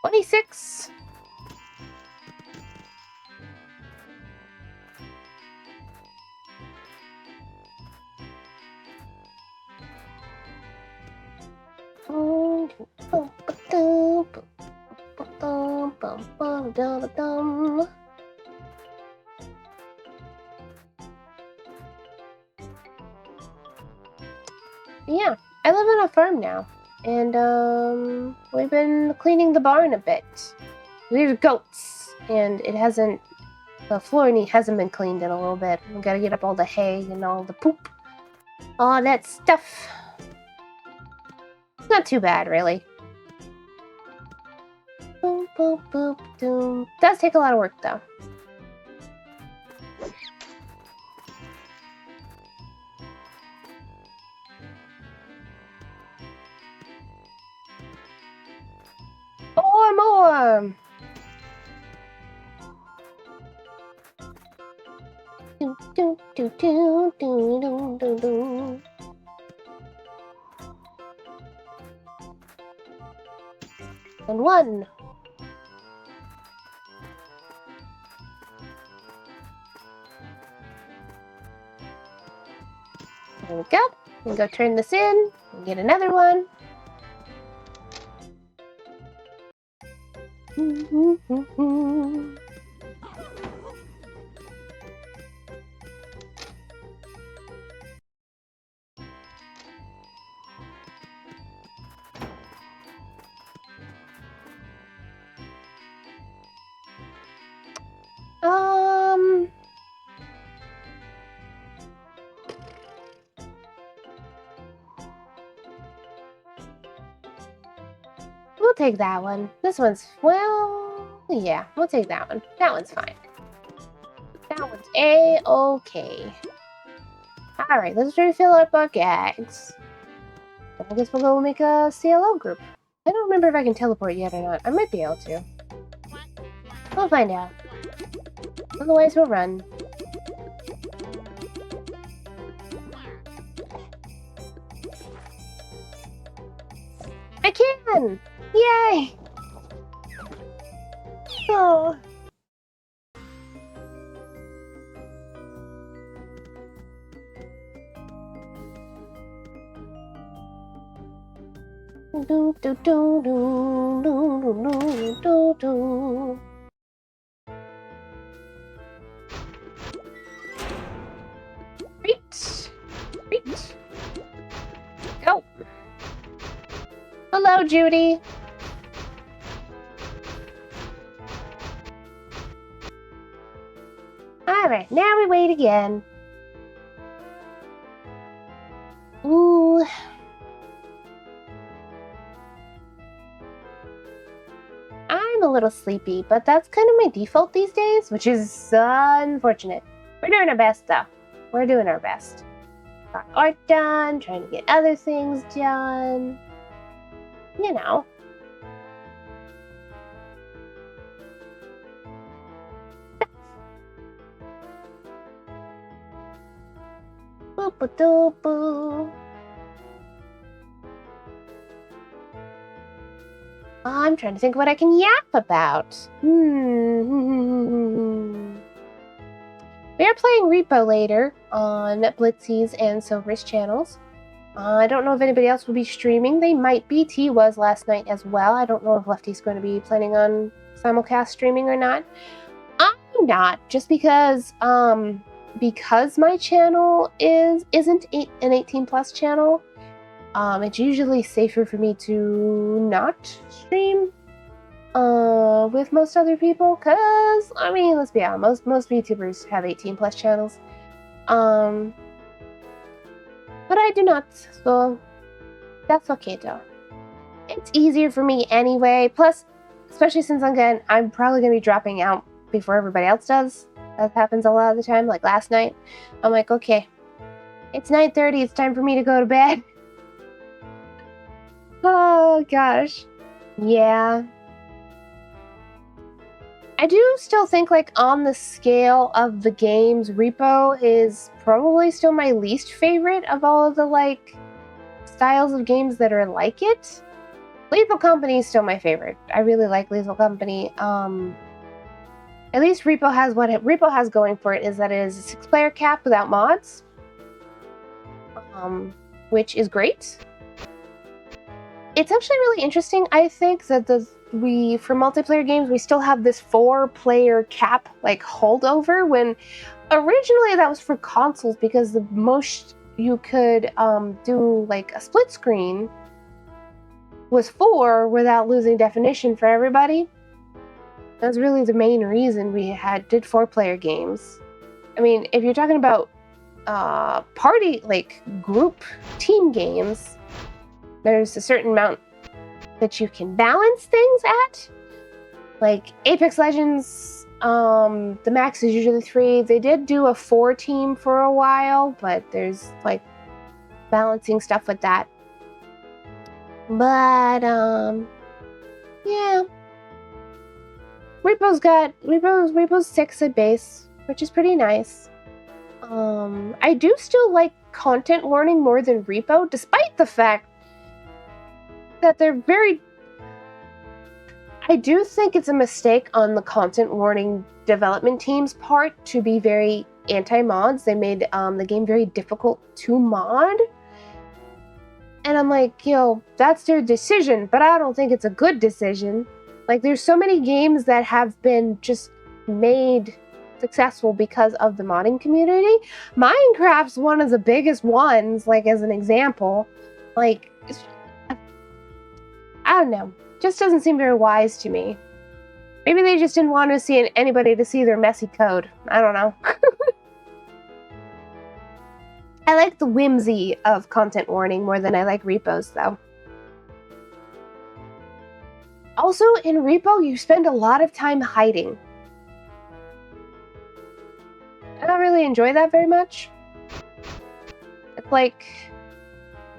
S1: 26. Yeah, I live on a farm now. And we've been cleaning the barn a bit. There's goats, and it hasn't. The floor hasn't been cleaned in a little bit. We gotta get up all the hay and all the poop, all that stuff. It's not too bad, really. Boop, boop, boop, doom. Does take a lot of work, though. More! Do, do, do, do, do, do, do, do. And one. There we go. We can go turn this in and get another one. We'll take that one. This one's, well, yeah, we'll take that one. That one's fine. That one's A-okay. Alright, let's refill up our gags. I guess we'll go make a CLO group. I don't remember if I can teleport yet or not. I might be able to. We'll find out. Otherwise, we'll run. I can! Yay! Oh. Do do do do do do do do. Reach! Reach! Go! Hello, Judy! Alright, now we wait again. Ooh. I'm a little sleepy, but that's kind of my default these days, which is unfortunate. We're doing our best, though. We're doing our best. Got art done, trying to get other things done. You know. Boop-a-doop-boo. I'm trying to think what I can yap about. We are playing Repo later on Blitzy's and Silver's channels. I don't know if anybody else will be streaming. They might be. T was last night as well. I don't know if Lefty's going to be planning on simulcast streaming or not. I'm not, just because my channel isn't an 18 plus channel. It's usually safer for me to not stream with most other people, because, I mean, let's be honest, most YouTubers have 18 plus channels. But I do not, so that's okay though. It's easier for me anyway, plus, especially since I'm probably going to be dropping out before everybody else does. That happens a lot of the time, like last night. I'm like, okay, it's 9:30, it's time for me to go to bed. Oh, gosh. Yeah. I do still think, like, on the scale of the games, Repo is probably still my least favorite of all of the, like, styles of games that are like it. Lethal Company is still my favorite. I really like Lethal Company. At least Repo has what Repo has going for it is that it is a 6-player cap without mods. Which is great. It's actually really interesting. I think that for multiplayer games, we still have this 4-player cap, like, holdover, when originally that was for consoles, because the most you could do, like, a split screen was for without losing definition for everybody. That's really the main reason we did 4-player games. I mean, if you're talking about party, like group team games, there's a certain amount that you can balance things at. Like Apex Legends, the max is usually 3. They did do a 4 team for a while, but there's like balancing stuff with that. But yeah. Repo's 6 at base, which is pretty nice. I do still like content warning more than Repo, despite the fact that they're very... I do think it's a mistake on the content warning development team's part to be very anti-mods. They made the game very difficult to mod. And I'm like, that's their decision, but I don't think it's a good decision. Like, there's so many games that have been just made successful because of the modding community. Minecraft's one of the biggest ones, like, as an example. Like, I don't know. Just doesn't seem very wise to me. Maybe they just didn't want to see anybody to see their messy code. I don't know. I like the whimsy of content warning more than I like repos, though. Also, in Repo, you spend a lot of time hiding. I don't really enjoy that very much. It's like,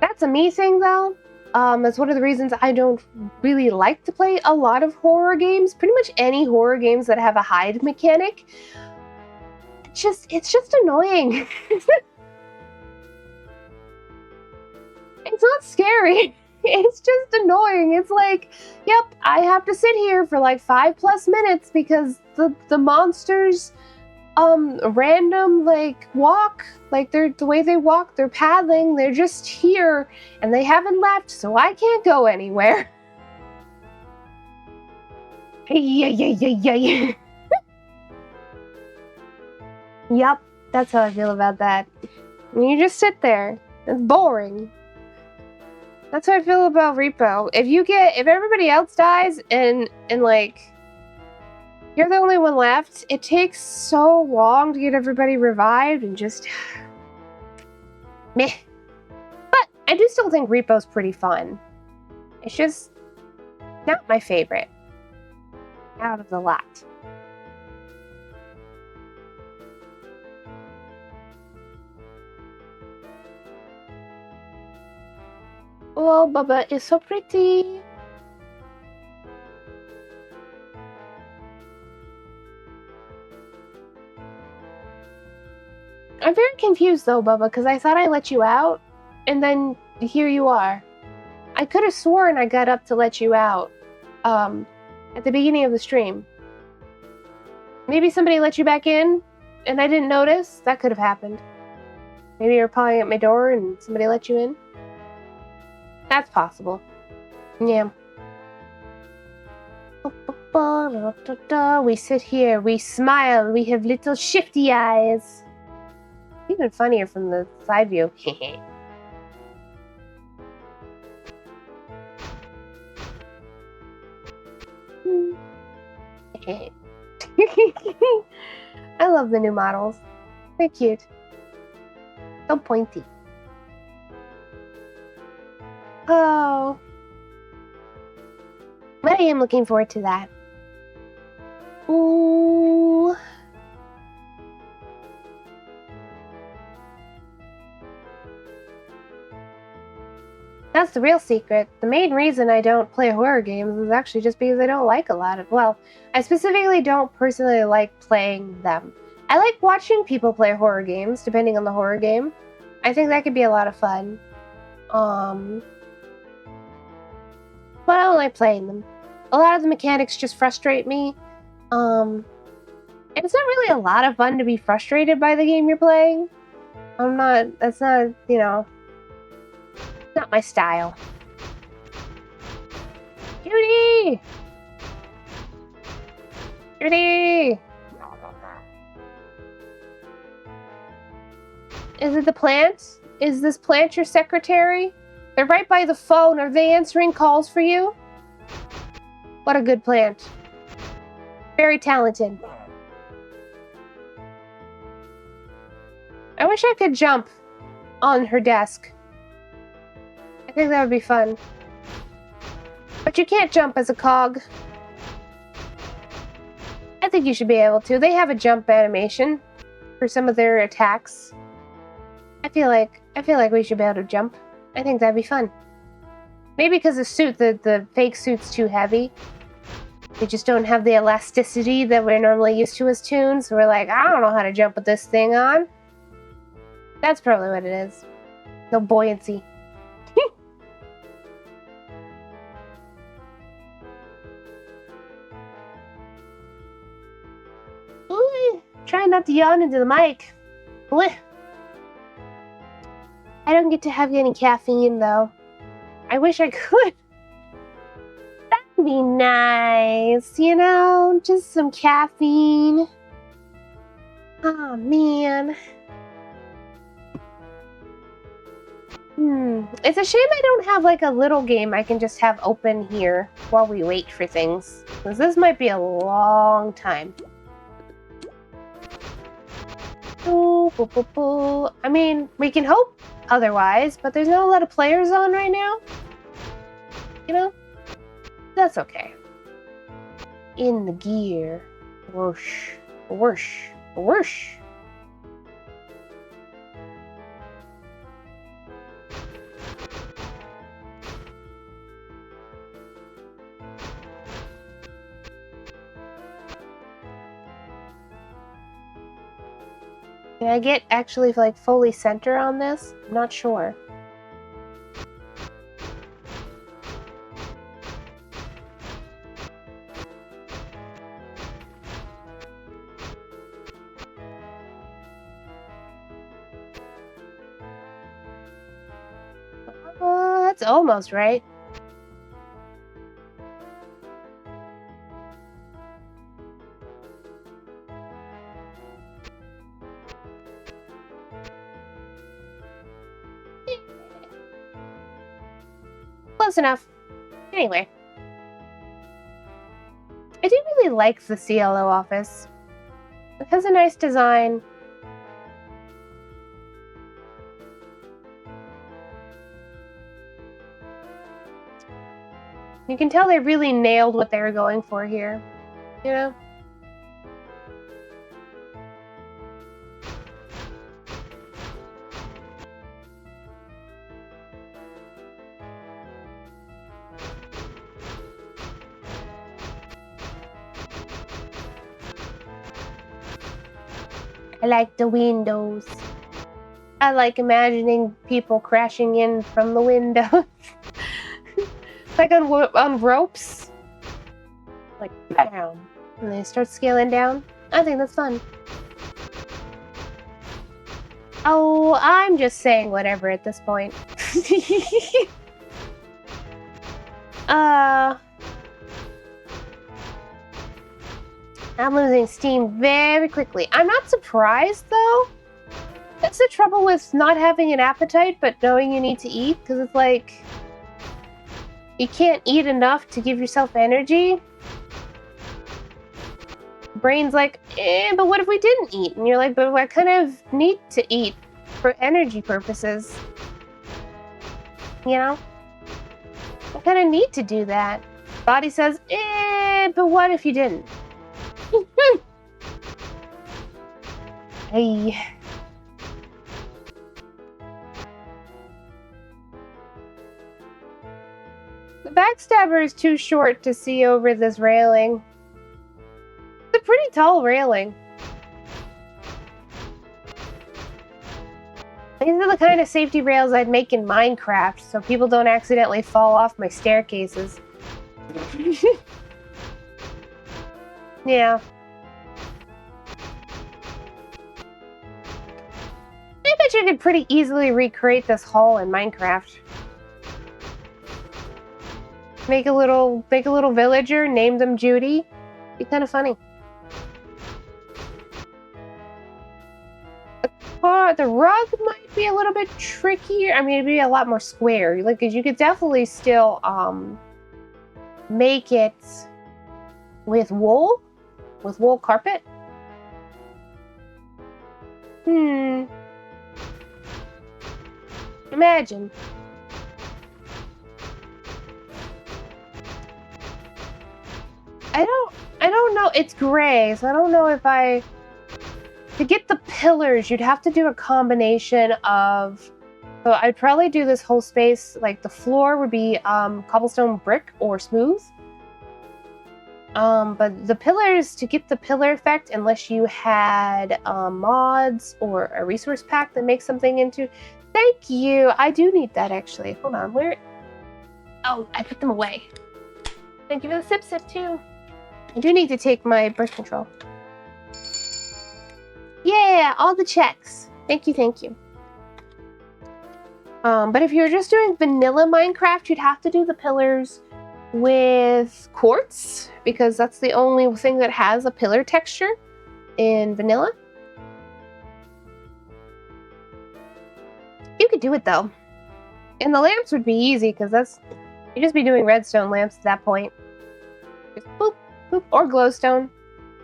S1: that's a me thing, though. That's one of the reasons I don't really like to play a lot of horror games. Pretty much any horror games that have a hide mechanic. It's just annoying. It's not scary. It's just annoying. It's like, yep, I have to sit here for like 5+ minutes because the monsters random like walk, like the way they walk, they're paddling, they're just here and they haven't left, so I can't go anywhere. Yeah. Yep, that's how I feel about that. You just sit there. It's boring. That's how I feel about Repo. If everybody else dies and like you're the only one left, it takes so long to get everybody revived and just meh. But I do still think Repo's pretty fun. It's just not my favorite out of the lot. Oh, Bubba is so pretty. I'm very confused though, Bubba, because I thought I let you out, and then here you are. I could have sworn I got up to let you out, at the beginning of the stream. Maybe somebody let you back in, and I didn't notice? That could have happened. Maybe you were pawing at my door and somebody let you in? That's possible. Yeah. We sit here, we smile, we have little shifty eyes. Even funnier from the side view. I love the new models. They're cute. So pointy. Oh. But I am looking forward to that. Ooh. That's the real secret. The main reason I don't play horror games is actually just because I don't like a lot of... Well, I specifically don't personally like playing them. I like watching people play horror games, depending on the horror game. I think that could be a lot of fun. But I don't like playing them. A lot of the mechanics just frustrate me. And it's not really a lot of fun to be frustrated by the game you're playing. That's not, not my style. Judy! Judy! Is it the plant? Is this plant your secretary? They're right by the phone. Are they answering calls for you? What a good plant. Very talented. I wish I could jump on her desk. I think that would be fun. But you can't jump as a cog. I think you should be able to. They have a jump animation for some of their attacks. I feel like we should be able to jump. I think that'd be fun. Maybe because the fake suit's too heavy. They just don't have the elasticity that we're normally used to as Toons. So we're like, I don't know how to jump with this thing on. That's probably what it is. No buoyancy. Ooh, try not to yawn into the mic. Blech. I don't get to have any caffeine though. I wish I could. That'd be nice, you know? Just some caffeine. Oh man. It's a shame I don't have like a little game I can just have open here while we wait for things. Because this might be a long time. I mean, we can hope otherwise, but there's not a lot of players on right now. You know? That's okay. In the gear. Whoosh. Whoosh. Whoosh. Can I get actually like fully center on this? I'm not sure. That's almost right. Close enough. Anyway. I do really like the CLO office. It has a nice design. You can tell they really nailed what they were going for here. You know? I like the windows. I like imagining people crashing in from the windows. Like on ropes. Like, bam. And they start scaling down. I think that's fun. Oh, I'm just saying whatever at this point. I'm losing steam very quickly. I'm not surprised, though. That's the trouble with not having an appetite, but knowing you need to eat, because it's like... You can't eat enough to give yourself energy. Brain's like, but what if we didn't eat? And you're like, but I kind of need to eat for energy purposes. You know? I kind of need to do that. Body says, but what if you didn't? Hey. The backstabber is too short to see over this railing. It's a pretty tall railing. These are the kind of safety rails I'd make in Minecraft, so people don't accidentally fall off my staircases. Yeah. I bet you could pretty easily recreate this hall in Minecraft. Make a little villager, name them Judy. Be kind of funny. The rug might be a little bit trickier. I mean, it'd be a lot more square. Like, 'cause you could definitely still make it with wool carpet. Imagine. I don't know. It's gray, so I don't know if to get the pillars, you'd have to do a combination of. So I'd probably do this whole space, like the floor would be cobblestone brick or smooth. But the pillars, to get the pillar effect, unless you had mods or a resource pack that makes something into. Thank you. I do need that actually. Hold on. Where? Oh, I put them away. Thank you for the sip too. I do need to take my birth control. Yeah, all the checks. Thank you, thank you. But if you're just doing vanilla Minecraft, you'd have to do the pillars with quartz, because that's the only thing that has a pillar texture in vanilla. You could do it though. And the lamps would be easy, because you'd just be doing redstone lamps at that point. Just boop, boop, or glowstone.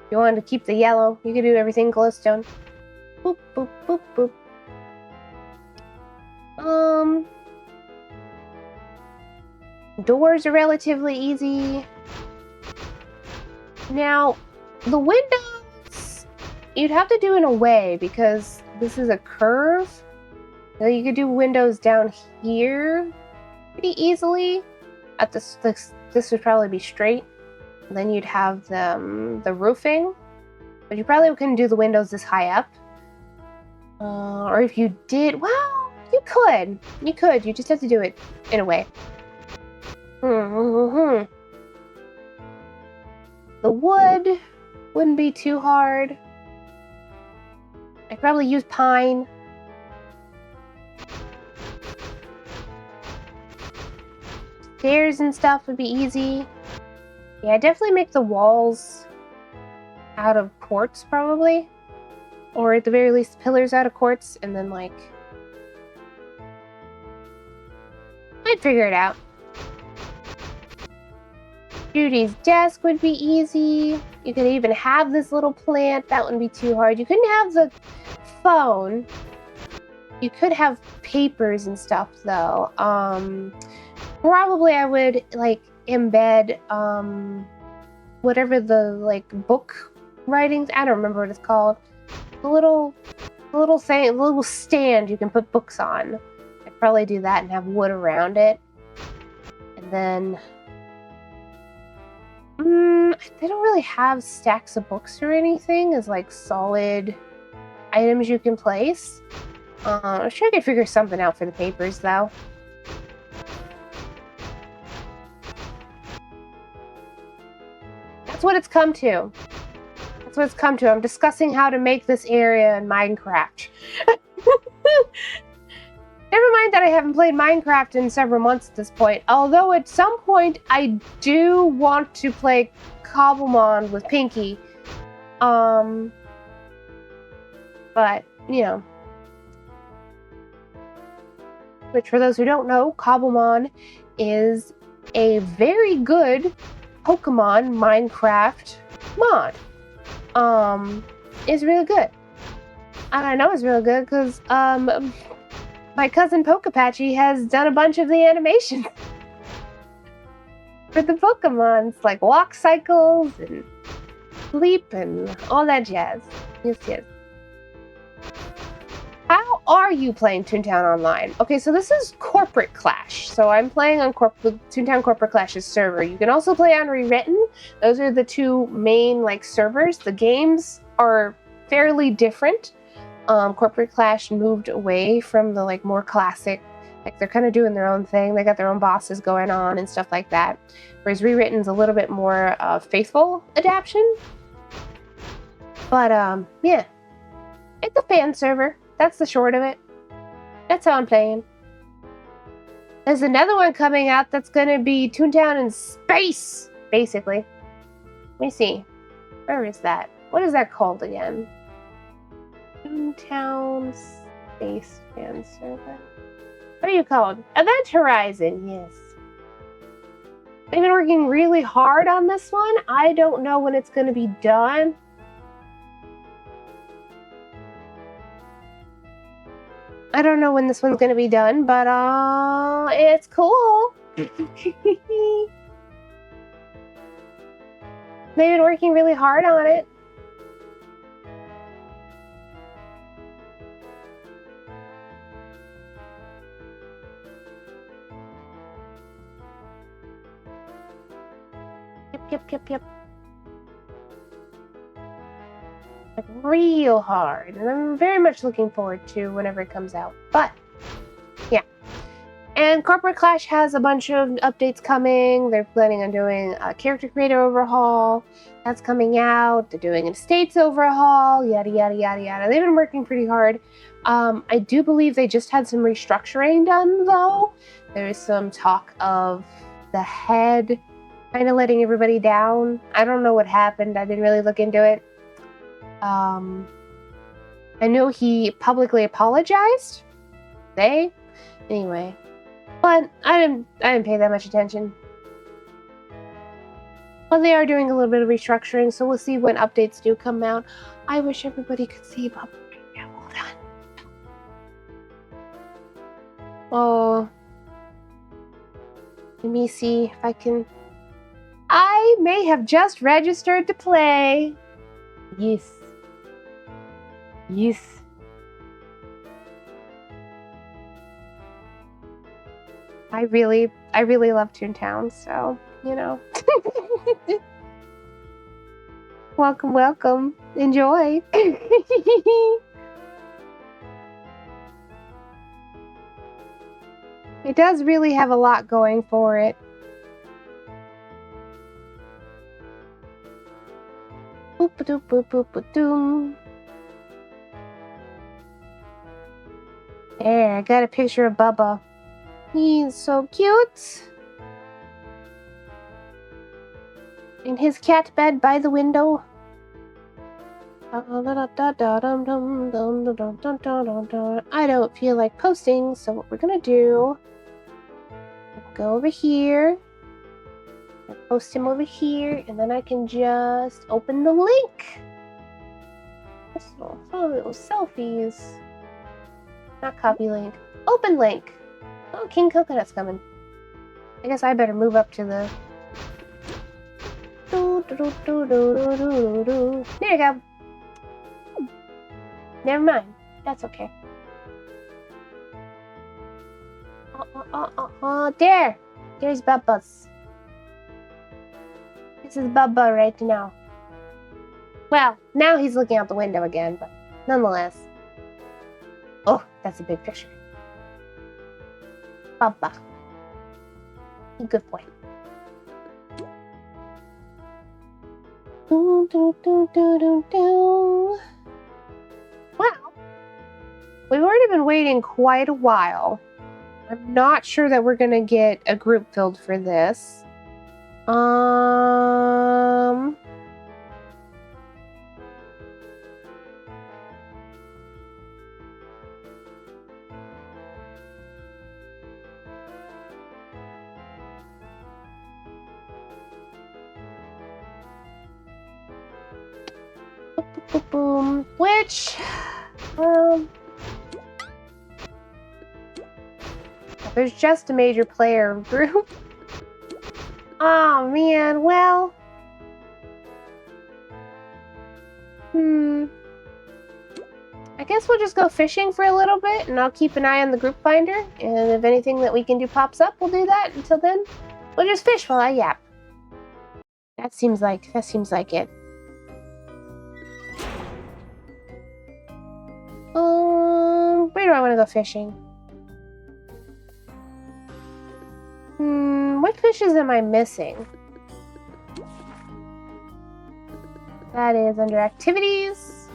S1: If you wanted to keep the yellow, you could do everything glowstone. Boop, boop, boop, boop. Doors are relatively easy. Now, the windows, you'd have to do in a way, because this is a curve. So you could do windows down here pretty easily. At this would probably be straight. And then you'd have the roofing. But you probably couldn't do the windows this high up. Or if you did, well, you could. You could. You just have to do it in a way. The wood wouldn't be too hard. I'd probably use pine. Stairs and stuff would be easy. Yeah, I'd definitely make the walls out of quartz, probably. Or at the very least, pillars out of quartz, and then, like... I'd figure it out. Judy's desk would be easy. You could even have this little plant. That wouldn't be too hard. You couldn't have the phone. You could have papers and stuff, though. Probably I would, like, embed, whatever the, like, book writings... I don't remember what it's called. A little stand you can put books on. I'd probably do that and have wood around it. And then... they don't really have stacks of books or anything as, like, solid items you can place. I'm sure I could figure something out for the papers, though. That's what it's come to. That's what it's come to. I'm discussing how to make this area in Minecraft. Never mind that I haven't played Minecraft in several months at this point. Although at some point I do want to play Cobblemon with Pinky. But, you know. Which, for those who don't know, Cobblemon is a very good Pokemon Minecraft mod. It's really good. And I know it's really good because, my cousin Pokapatchy has done a bunch of the animations for the Pokemons, like walk cycles and sleep and all that jazz. Yes, yes. How are you playing Toontown Online? Okay, so this is Corporate Clash. So I'm playing on Toontown Corporate Clash's server. You can also play on Rewritten. Those are the two main, like, servers. The games are fairly different. Corporate Clash moved away from the, like, more classic, like, they're kind of doing their own thing. They got their own bosses going on and stuff like that. Whereas Rewritten's a little bit more faithful adaptation. But, yeah. It's a fan server. That's the short of it. That's how I'm playing. There's another one coming out that's going to be Toontown in space, basically. Let me see. Where is that? What is that called again? Toontown Space Fan Server. What are you called? Event Horizon, yes. They've been working really hard on this one. I don't know when it's going to be done. I don't know when this one's going to be done, but it's cool. They've been working really hard on it. Yep. Like real hard, and I'm very much looking forward to whenever it comes out. But yeah, and Corporate Clash has a bunch of updates coming. They're planning on doing a character creator overhaul that's coming out. They're doing an estates overhaul, yada yada yada yada. They've been working pretty hard. I do believe they just had some restructuring done though. There is some talk of the head kind of letting everybody down. I don't know what happened. I didn't really look into it. I know he publicly apologized. Anyway, but I didn't pay that much attention. Well, they are doing a little bit of restructuring, so we'll see when updates do come out. I wish everybody could see Bubba right now. Hold on. Oh, let me see if I can. I may have just registered to play. Yes. I really love Toontown, so, you know. Welcome. Enjoy. It does really have a lot going for it. Boop-a-doop-boop-boop-a-doom. There, I got a picture of Bubba. He's so cute. In his cat bed by the window. I don't feel like posting, so what we're gonna do, go over here, post him over here, and then I can just open the link. Little selfies. Not copy link. Open link. Oh, King Coconut's coming. I guess I better move up to the... There you go. Never mind. That's okay. There! There's Bubba's. This is Bubba right now. Well, now he's looking out the window again, but nonetheless. Oh, that's a big picture. Bubba. Good boy. Well, we've already been waiting quite a while. I'm not sure that we're gonna get a group filled for this. Boom. Which, there's just a major player group. Oh man, well, I guess we'll just go fishing for a little bit, and I'll keep an eye on the group finder, and if anything that we can do pops up, we'll do that. Until then, we'll just fish while I yap. That seems like it. Where do I want to go fishing? What fishes am I missing? That is under activities.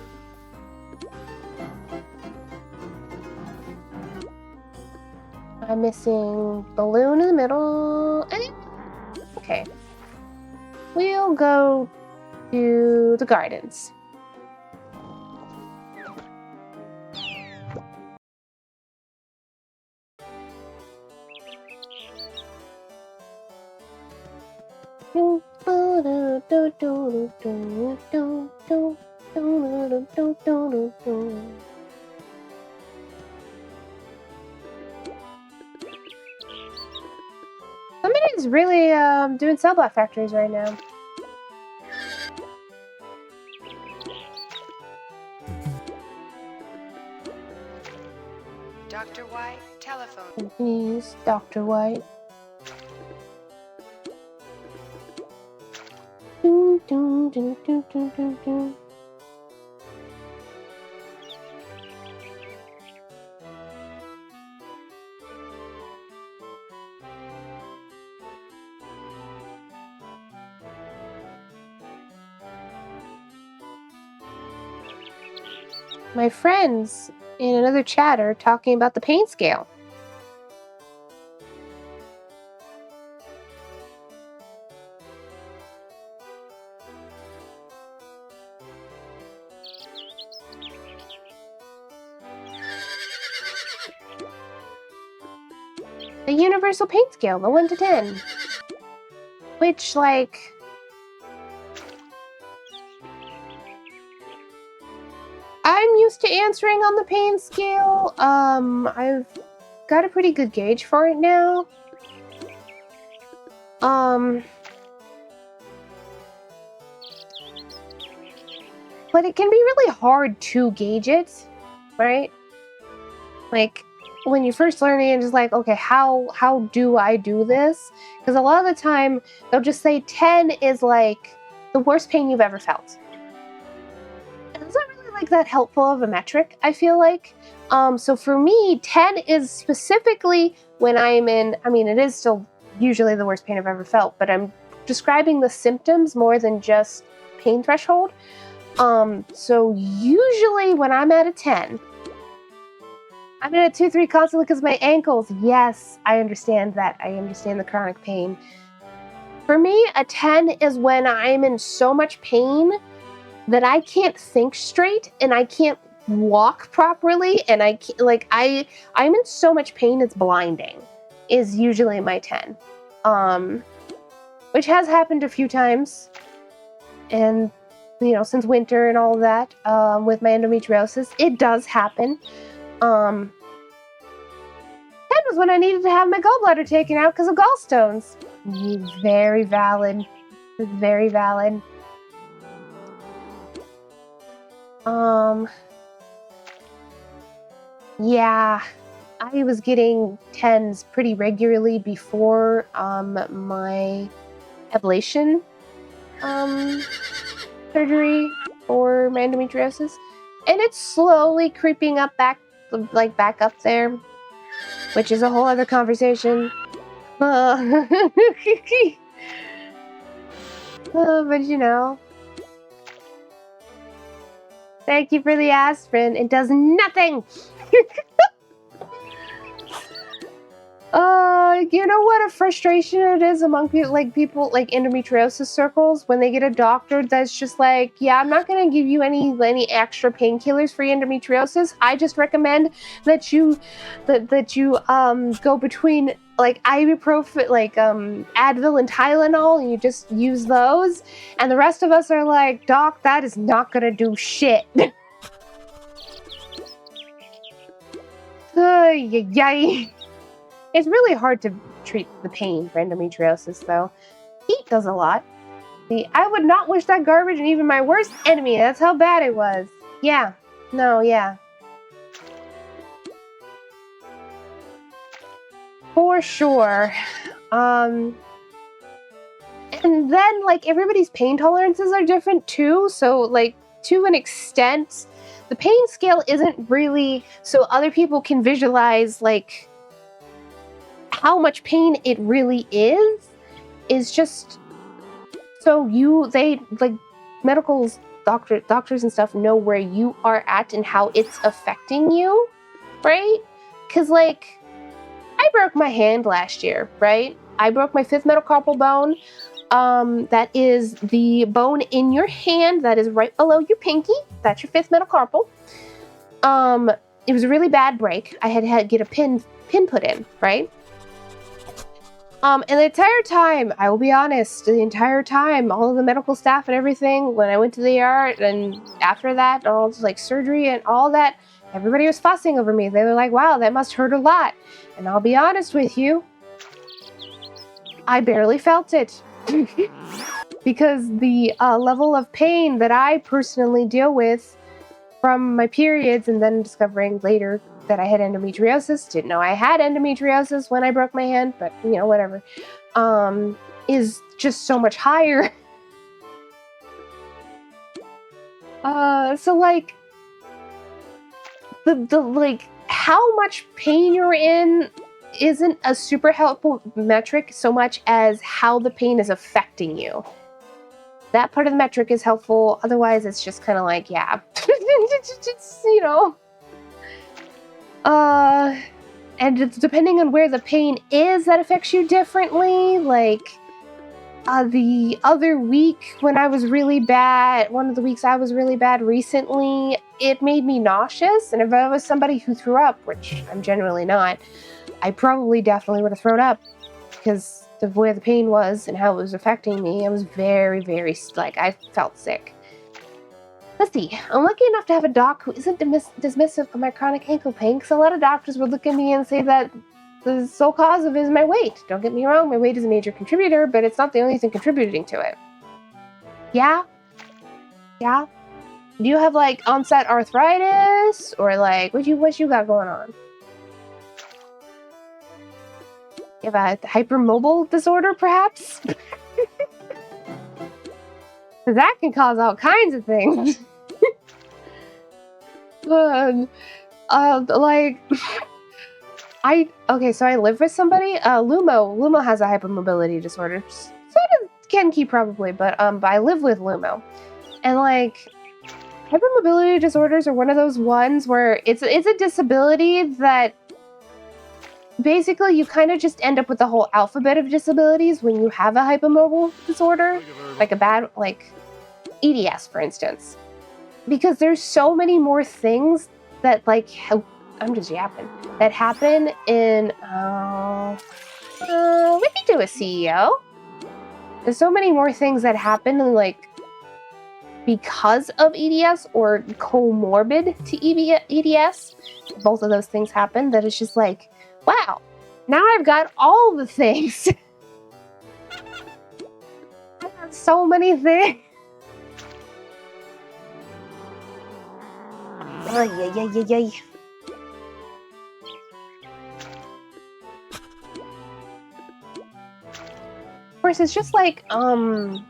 S1: I'm missing balloon in the middle. Okay. We'll go to the gardens. Somebody's really doing cell block factories right now.
S2: Dr. White, telephone.
S1: Please, Dr. White. Dun, dun, dun, dun, dun, dun, dun. My friends in another chat are talking about the pain scale. The universal pain scale, the 1 to 10. Which, like... I'm used to answering on the pain scale. I've got a pretty good gauge for it now. But it can be really hard to gauge it, right? Like, when you first learn it, it's just like, okay, how do I do this? Because a lot of the time, they'll just say 10 is like the worst pain you've ever felt. And it's not really like that helpful of a metric, I feel like. So for me, 10 is specifically when I'm in, I mean, it is still usually the worst pain I've ever felt, but I'm describing the symptoms more than just pain threshold. So usually when I'm at a 10, I'm at a 2-3 constantly because of my ankles. Yes, I understand that. I understand the chronic pain. For me, a 10 is when I'm in so much pain that I can't think straight and I can't walk properly, and I'm in so much pain it's blinding. Is usually my 10. Which has happened a few times. And since winter and all of that, with my endometriosis, it does happen. That was when I needed to have my gallbladder taken out because of gallstones. Very valid. Very valid. Yeah, I was getting 10s pretty regularly before my ablation surgery for my endometriosis, and it's slowly creeping up back up there, which is a whole other conversation. But thank you for the aspirin. It does nothing. You know what a frustration it is among people like endometriosis circles when they get a doctor that's just like, yeah, I'm not going to give you any extra painkillers for your endometriosis. I just recommend that you go between like ibuprofen, Advil and Tylenol, and you just use those. And the rest of us are like, doc, that is not going to do shit. Yay. It's really hard to treat the pain for endometriosis, though. Heat does a lot. See, I would not wish that garbage on even my worst enemy. That's how bad it was. Yeah. No, yeah. For sure. And then, everybody's pain tolerances are different, too. So, to an extent, the pain scale isn't really so other people can visualize, how much pain it really is just so doctors and stuff know where you are at and how it's affecting you, right? Because I broke my hand last year, right? I broke my 5th metacarpal bone. That is the bone in your hand that is right below your pinky. That's your 5th metacarpal. It was a really bad break. I had to get a pin put in, right? And the entire time, I will be honest, the entire time, all of the medical staff and everything, when I went to the ER and after that, all this, like surgery and all that, everybody was fussing over me. They were like, wow, that must hurt a lot. And I'll be honest with you, I barely felt it. Because the level of pain that I personally deal with from my periods and then discovering later that I had endometriosis, didn't know I had endometriosis when I broke my hand, but you know, whatever, is just so much higher. So like the like how much pain you're in isn't a super helpful metric so much as how the pain is affecting you. That part of the metric is helpful. Otherwise, it's just kind of like, yeah, it's, you know. And it's depending on where the pain is, that affects you differently. Like, the other week when I was really bad, one of the weeks I was really bad recently, it made me nauseous. And if I was somebody who threw up, which I'm generally not, I probably definitely would have thrown up because of where the pain was and how it was affecting me. I was very, very, like, I felt sick. Let's see, I'm lucky enough to have a doc who isn't dismissive of my chronic ankle pain, because a lot of doctors would look at me and say that the sole cause of it is my weight. Don't get me wrong, my weight is a major contributor, but it's not the only thing contributing to it. Yeah? Yeah? Do you have, like, onset arthritis? Or, like, what you got going on? You have a hypermobile disorder, perhaps? That can cause all kinds of things. Like, so I live with somebody. Lumo has a hypermobility disorder. So does Kenki probably, but I live with Lumo, and like, hypermobility disorders are one of those ones where it's a disability that basically you kind of just end up with the whole alphabet of disabilities when you have a hypermobile disorder, like a bad, like EDS, for instance. Because there's so many more things that, like, I'm just yapping, that happen in, we can do a CEO. There's so many more things that happen, like, because of EDS or comorbid to EDS. Both of those things happen, that it's just like, wow, now I've got all the things. I got so many things. Yay. Of course, it's just like, so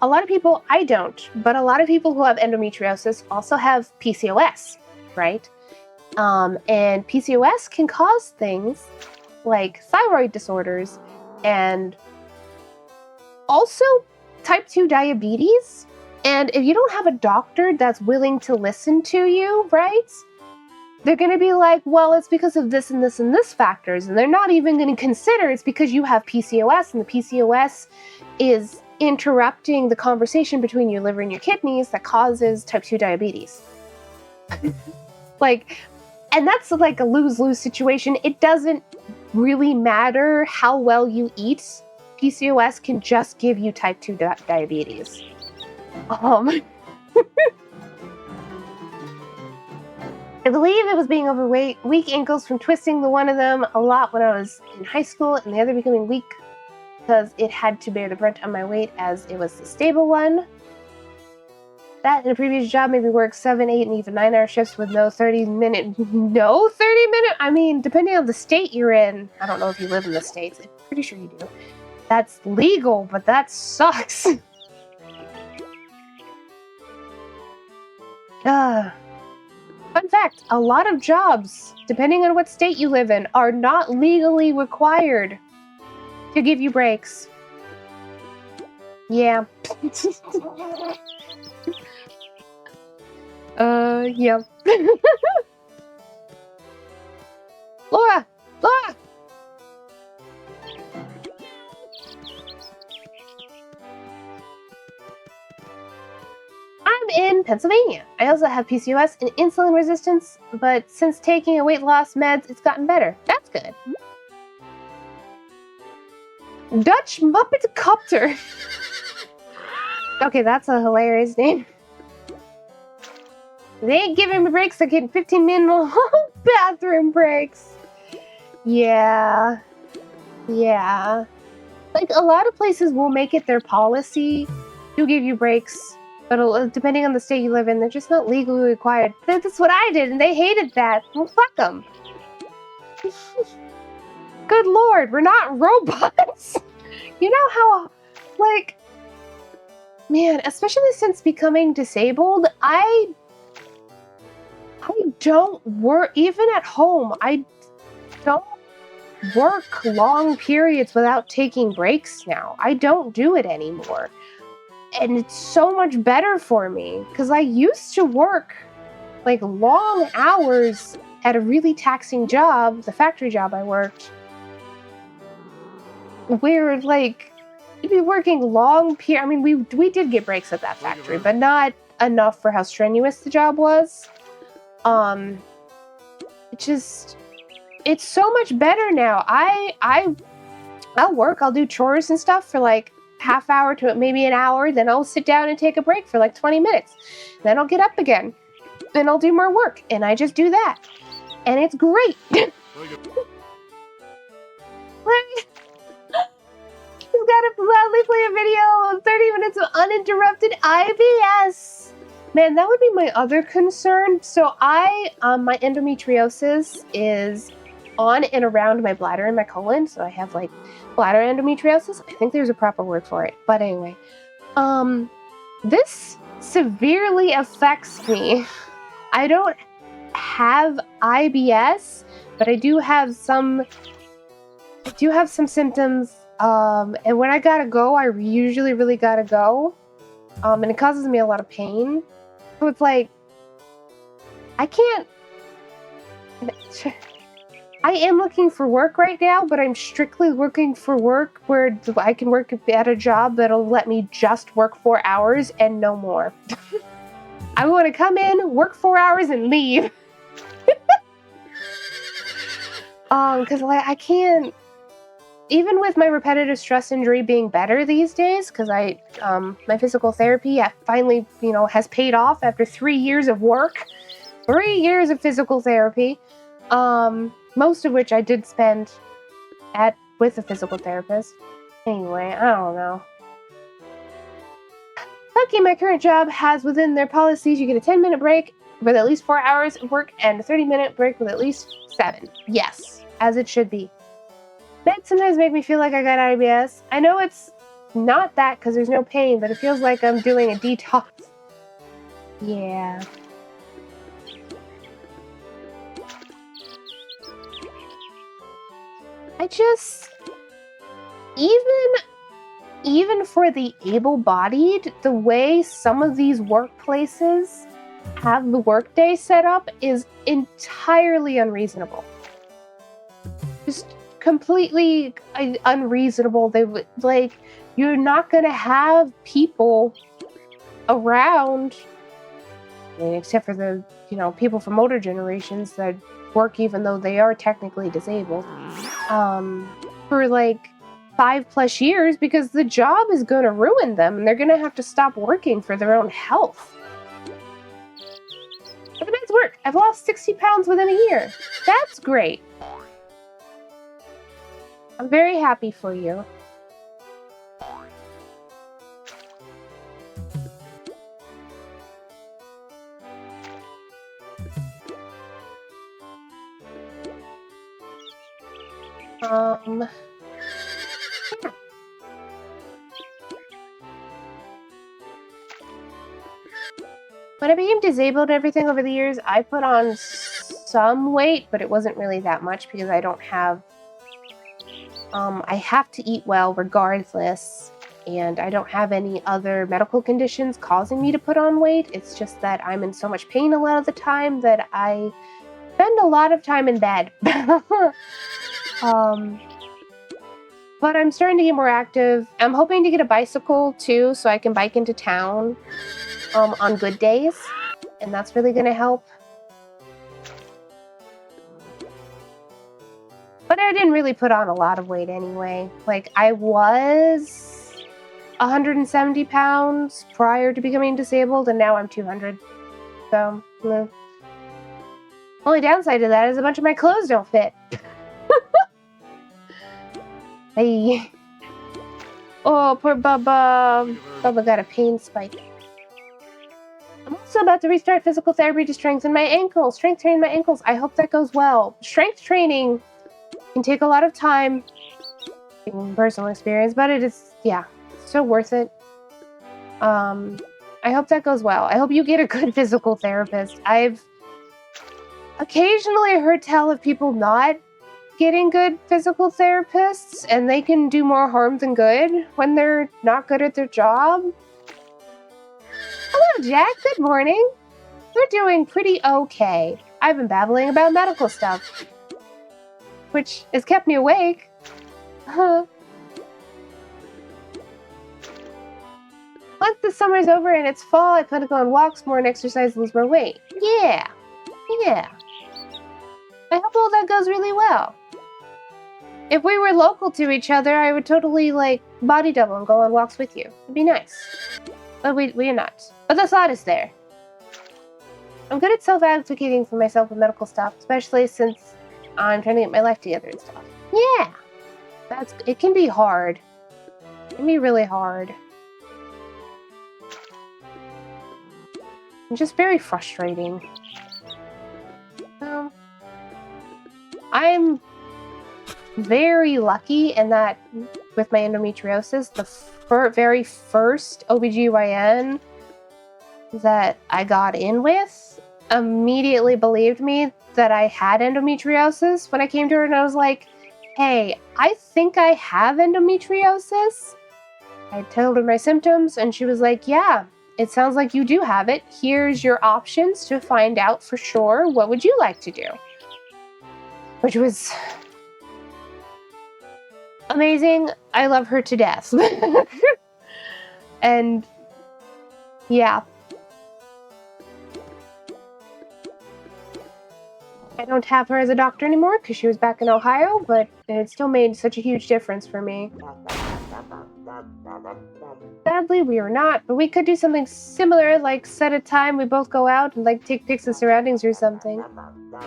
S1: a lot of people, I don't, but a lot of people who have endometriosis also have PCOS, right? And PCOS can cause things like thyroid disorders and also type 2 diabetes. And if you don't have a doctor that's willing to listen to you, right? They're going to be like, well, it's because of this and this and this factors. And they're not even going to consider it's because you have PCOS, and the PCOS is interrupting the conversation between your liver and your kidneys that causes type 2 diabetes. Like, and that's like a lose-lose situation. It doesn't really matter how well you eat. PCOS can just give you type 2 diabetes. I believe it was being overweight, weak ankles from twisting the one of them a lot when I was in high school, and the other becoming weak because it had to bear the brunt of my weight as it was the stable one. That in a previous job made me work 7, 8, and even 9-hour shifts with no 30-minute, I mean, depending on the state you're in. I don't know if you live in the States. I'm pretty sure you do. That's legal, but that sucks. Fun fact, a lot of jobs, depending on what state you live in, are not legally required to give you breaks. Yeah. Yeah. Laura! I'm in Pennsylvania. I also have PCOS and insulin resistance, but since taking a weight loss meds, it's gotten better. That's good. Dutch Muppet Copter. Okay, that's a hilarious name. They ain't giving me breaks. They're getting 15-minute bathroom breaks. Yeah. Yeah. Like, a lot of places will make it their policy to give you breaks, but depending on the state you live in, they're just not legally required. That's what I did, and they hated that. Well, fuck them. Good lord, we're not robots. You know how, like, man, especially since becoming disabled, I don't work, even at home, I don't work long periods without taking breaks now. I don't do it anymore. And it's so much better for me, because I used to work, like, long hours at a really taxing job, the factory job I worked, where, like, you'd be working long I mean, we did get breaks at that factory, but not enough for how strenuous the job was. It's so much better now. I'll work, I'll do chores and stuff for like half hour to maybe an hour, then I'll sit down and take a break for like 20 minutes. Then I'll get up again. Then I'll do more work, and I just do that. And it's great. He's gotta loudly play a video of 30 minutes of uninterrupted IBS. Man, that would be my other concern. So my endometriosis is on and around my bladder and my colon. So I have like bladder endometriosis. I think there's a proper word for it. But anyway, this severely affects me. I don't have IBS, but I do have some symptoms. And when I gotta go, I usually really gotta go. And it causes me a lot of pain. So it's like, I can't. I am looking for work right now, but I'm strictly looking for work where I can work at a job that'll let me just work 4 hours and no more. I want to come in, work 4 hours, and leave. Because like I can't. Even with my repetitive stress injury being better these days, because my physical therapy finally, has paid off after 3 years of work. 3 years of physical therapy. Most of which I did spend with a physical therapist. Anyway, I don't know. Lucky my current job has within their policies you get a 10-minute break with at least 4 hours of work and a 30-minute break with at least 7. Yes, as it should be. Meds sometimes make me feel like I got IBS. I know it's not that because there's no pain, but it feels like I'm doing a detox. Yeah. I just... Even for the able-bodied, the way some of these workplaces have the workday set up is entirely unreasonable. Just completely unreasonable. You're not gonna have people around, I mean, except for the, people from older generations that work even though they are technically disabled, for like 5+ years, because the job is gonna ruin them and they're gonna have to stop working for their own health. Look at nice work. I've lost 60 pounds within a year. That's great. I'm very happy for you. When I became disabled and everything over the years, I put on some weight, but it wasn't really that much because I don't have... I have to eat well regardless, and I don't have any other medical conditions causing me to put on weight. It's just that I'm in so much pain a lot of the time that I spend a lot of time in bed. But I'm starting to get more active. I'm hoping to get a bicycle too, so I can bike into town on good days, and that's really going to help. But I didn't really put on a lot of weight anyway. Like, I was 170 pounds prior to becoming disabled, and now I'm 200. So, only downside to that is a bunch of my clothes don't fit. Hey. Oh, poor Bubba. Bubba got a pain spike. I'm also about to restart physical therapy to strengthen my ankles. Strength training my ankles. I hope that goes well. Strength training can take a lot of time. Personal experience, but it is, yeah, so worth it. I hope that goes well. I hope you get a good physical therapist. I've occasionally heard tell of people not getting good physical therapists, and they can do more harm than good when they're not good at their job. Hello, Jack. Good morning. We're doing pretty okay. I've been babbling about medical stuff, which has kept me awake. Once the summer's over and it's fall, I plan to go on walks more and exercise, lose more weight. Yeah. I hope all that goes really well. If we were local to each other, I would totally, like, body double and go on walks with you. It'd be nice. But we are not. But the thought is there. I'm good at self-advocating for myself with medical stuff, especially since I'm trying to get my life together and stuff. Yeah. It can be hard. It can be really hard. And just very frustrating. I'm very lucky in that with my endometriosis, the very first OBGYN that I got in with immediately believed me that I had endometriosis when I came to her, and I was like, hey, I think I have endometriosis. I told her my symptoms, and she was like, yeah, it sounds like you do have it. Here's your options to find out for sure. What would you like to do? Which was amazing. I love her to death. And yeah. I don't have her as a doctor anymore because she was back in Ohio, but it still made such a huge difference for me. Sadly, we are not, but we could do something similar, like set a time we both go out and like take pics of surroundings or something.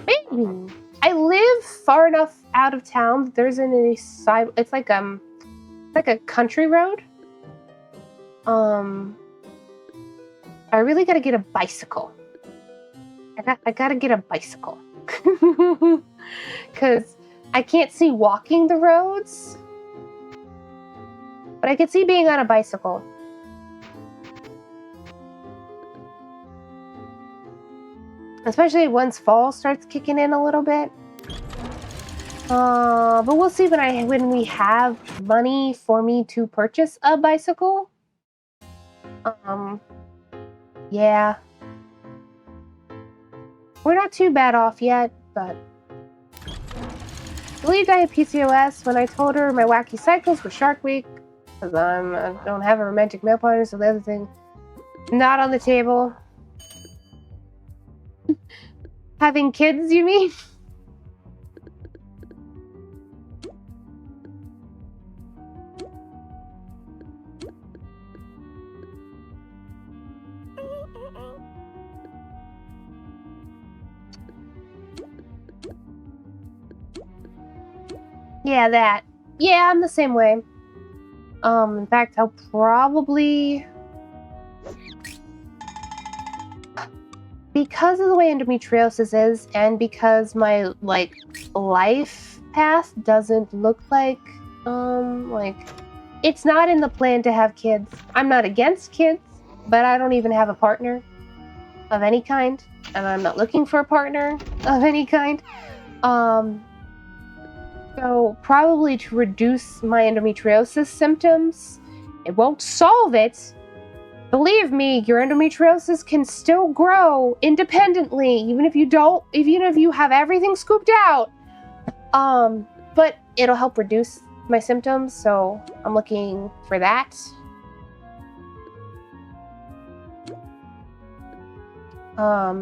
S1: Maybe. I live far enough out of town that there isn't any side. It's like a country road. I really gotta get a bicycle. I gotta get a bicycle. Because I can't see walking the roads, but I can see being on a bicycle. Especially once fall starts kicking in a little bit. But we'll see when we have money for me to purchase a bicycle. Yeah. We're not too bad off yet, but I believed I had PCOS when I told her my wacky cycles were Shark Week, because I don't have a romantic male partner, so the other thing not on the table. Having kids, you mean? Yeah, that. Yeah, I'm the same way. In fact, I'll probably... Because of the way endometriosis is, and because my, like, life path doesn't look like, it's not in the plan to have kids. I'm not against kids, but I don't even have a partner of any kind, and I'm not looking for a partner of any kind. So probably to reduce my endometriosis symptoms. It won't solve it. Believe me, your endometriosis can still grow independently, even if you have everything scooped out. But it'll help reduce my symptoms, so I'm looking for that. I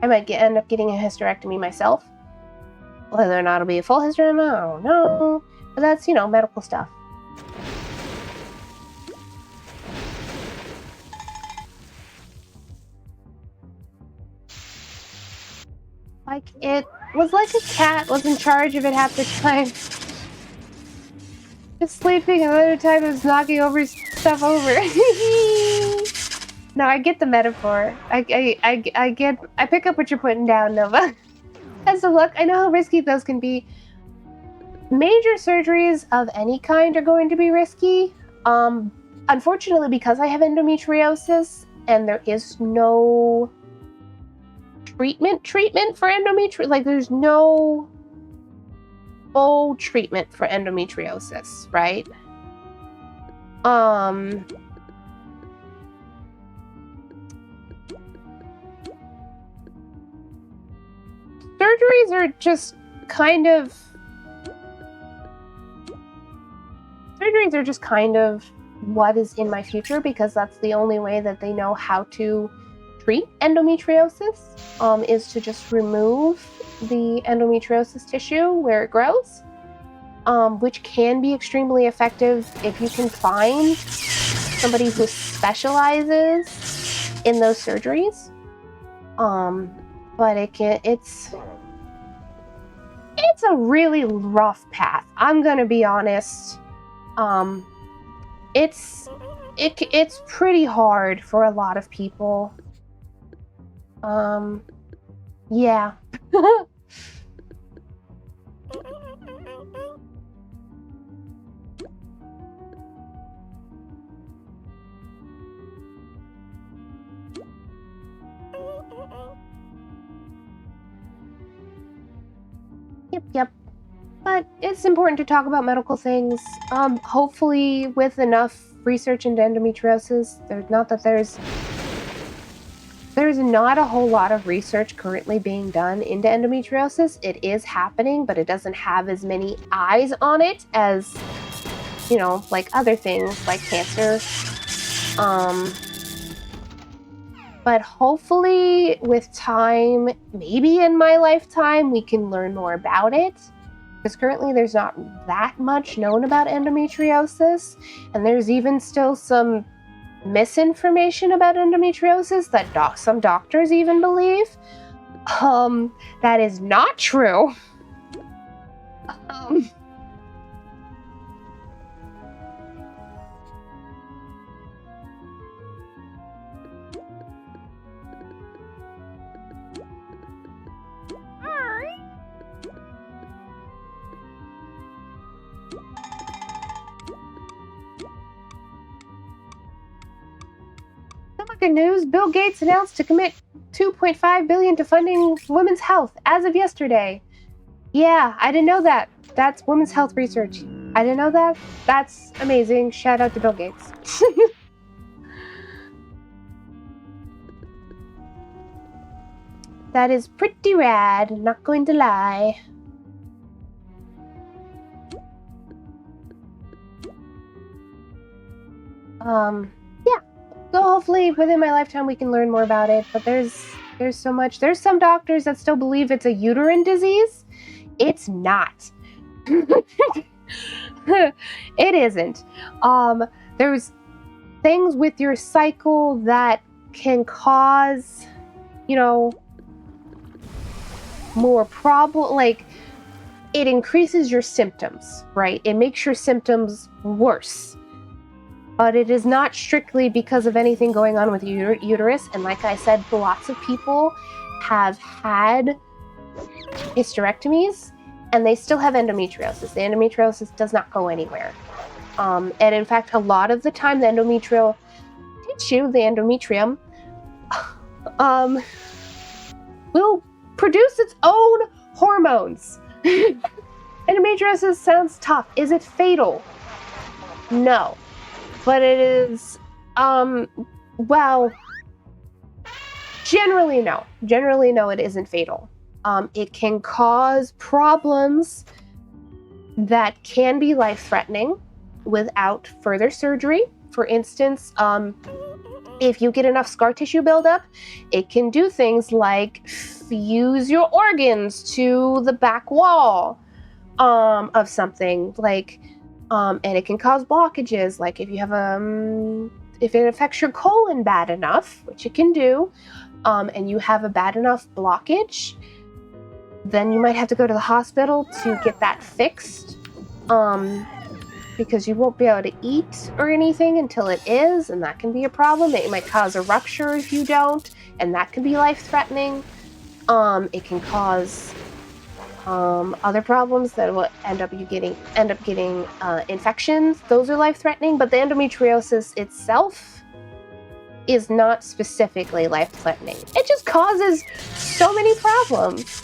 S1: might end up getting a hysterectomy myself. Whether or not it'll be a full hysterectomy, I don't know. But that's, you know, medical stuff. Like, it was like a cat was in charge of it half the time. Just sleeping, and other time it was knocking over stuff over. No, I get the metaphor. I pick up what you're putting down, Nova. Best of luck. I know how risky those can be. Major surgeries of any kind are going to be risky. Unfortunately, because I have endometriosis and there is no treatment for endometriosis, like there's no full treatment for endometriosis, right? Surgeries are just kind of what is in my future, because that's the only way that they know how to treat endometriosis, is to just remove the endometriosis tissue where it grows, which can be extremely effective if you can find somebody who specializes in those surgeries. But it's a really rough path. I'm gonna be honest. It's pretty hard for a lot of people. Yeah. Yep. But it's important to talk about medical things. Hopefully with enough research into endometriosis, there's not a whole lot of research currently being done into endometriosis. It is happening, but it doesn't have as many eyes on it as, you know, like other things like cancer. But hopefully with time, maybe in my lifetime, we can learn more about it. Because currently there's not that much known about endometriosis, and there's even still some misinformation about endometriosis that some doctors even believe. That is not true. Good news, Bill Gates announced to commit $2.5 billion to funding women's health as of yesterday. Yeah, I didn't know that. That's women's health research. I didn't know that. That's amazing. Shout out to Bill Gates. That is pretty rad, not going to lie. Yeah. So hopefully within my lifetime we can learn more about it, but there's so much. There's some doctors that still believe it's a uterine disease. It's not. It isn't. There's things with your cycle that can cause, you know, more problem, like it increases your symptoms, right? It makes your symptoms worse. But it is not strictly because of anything going on with your uterus. And like I said, lots of people have had hysterectomies and they still have endometriosis. The endometriosis does not go anywhere. And in fact, a lot of the time, the endometrial tissue, the endometrium, will produce its own hormones. Endometriosis sounds tough. Is it fatal? No. But it is, well, generally no. Generally no, it isn't fatal. It can cause problems that can be life-threatening without further surgery. For instance, If you get enough scar tissue buildup, it can do things like fuse your organs to the back wall of something, like, and it can cause blockages. Like if you have if it affects your colon bad enough, which it can do, and you have a bad enough blockage, then you might have to go to the hospital to get that fixed. Because you won't be able to eat or anything until it is, and that can be a problem. It might cause a rupture if you don't, and that can be life-threatening. It can cause other problems that will end up getting infections. Those are life-threatening, but the endometriosis itself is not specifically life-threatening. It just causes so many problems.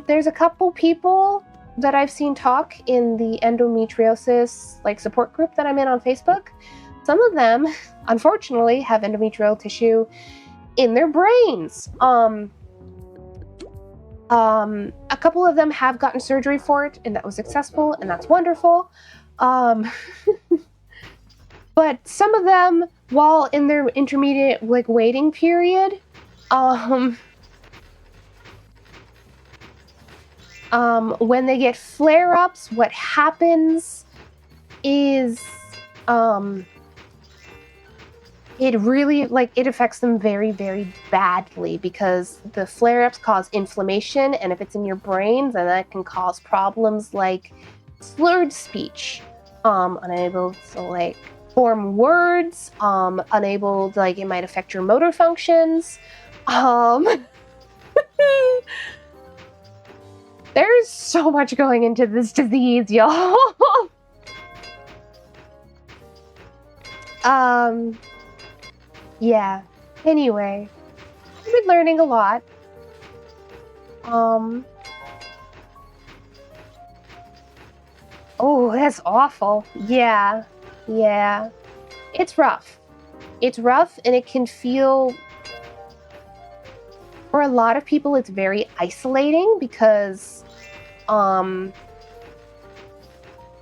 S1: There's a couple people that I've seen talk in the endometriosis support group that I'm in on Facebook. Some of them, unfortunately, have endometrial tissue in their brains. A couple of them have gotten surgery for it, and that was successful, and that's wonderful. But some of them, while in their intermediate waiting period, when they get flare-ups, what happens is it really it affects them very, very badly, because the flare-ups cause inflammation, and if it's in your brain, then that can cause problems like slurred speech, unable to form words, unable it might affect your motor functions. There's so much going into this disease, y'all. Yeah. Anyway, I've been learning a lot. Oh, that's awful. Yeah. It's rough. It's rough, and it can feel, for a lot of people, it's very isolating, because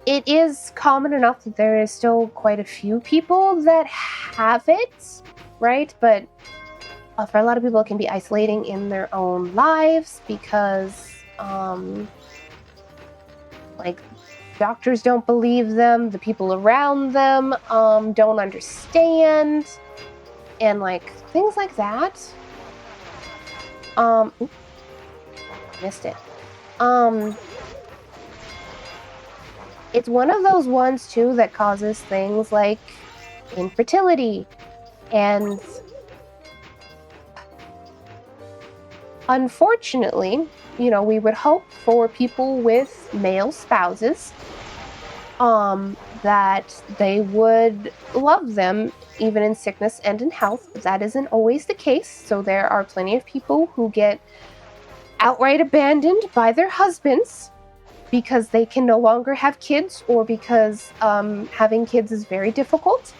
S1: it is common enough that there is still quite a few people that have it, right? But for a lot of people, it can be isolating in their own lives, because doctors don't believe them, the people around them don't understand, and things like that. Missed it. It's one of those ones too that causes things like infertility, and unfortunately, we would hope for people with male spouses that they would love them even in sickness and in health, but that isn't always the case. So there are plenty of people who get outright abandoned by their husbands because they can no longer have kids, or because having kids is very difficult.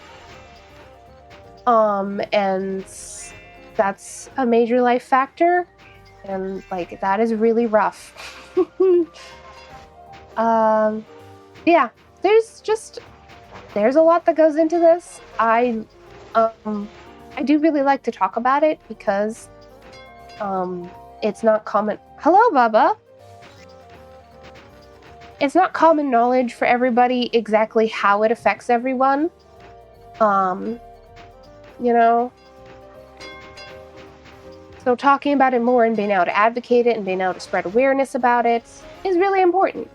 S1: And that's a major life factor, and that is really rough. Yeah, there's a lot that goes into this. I do really like to talk about it, because it's not common. Hello, Bubba. It's not common knowledge for everybody exactly how it affects everyone. So talking about it more and being able to advocate it and being able to spread awareness about it is really important.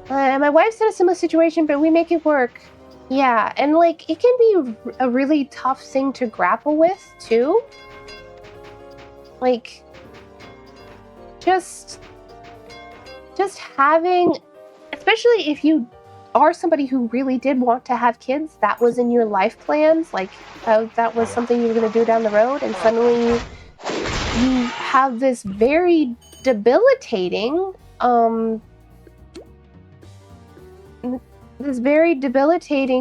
S1: My wife's in a similar situation, but we make it work. Yeah, and it can be a really tough thing to grapple with too. Just having, especially if you are somebody who really did want to have kids, that was in your life plans, that was something you were going to do down the road, and suddenly you have this very debilitating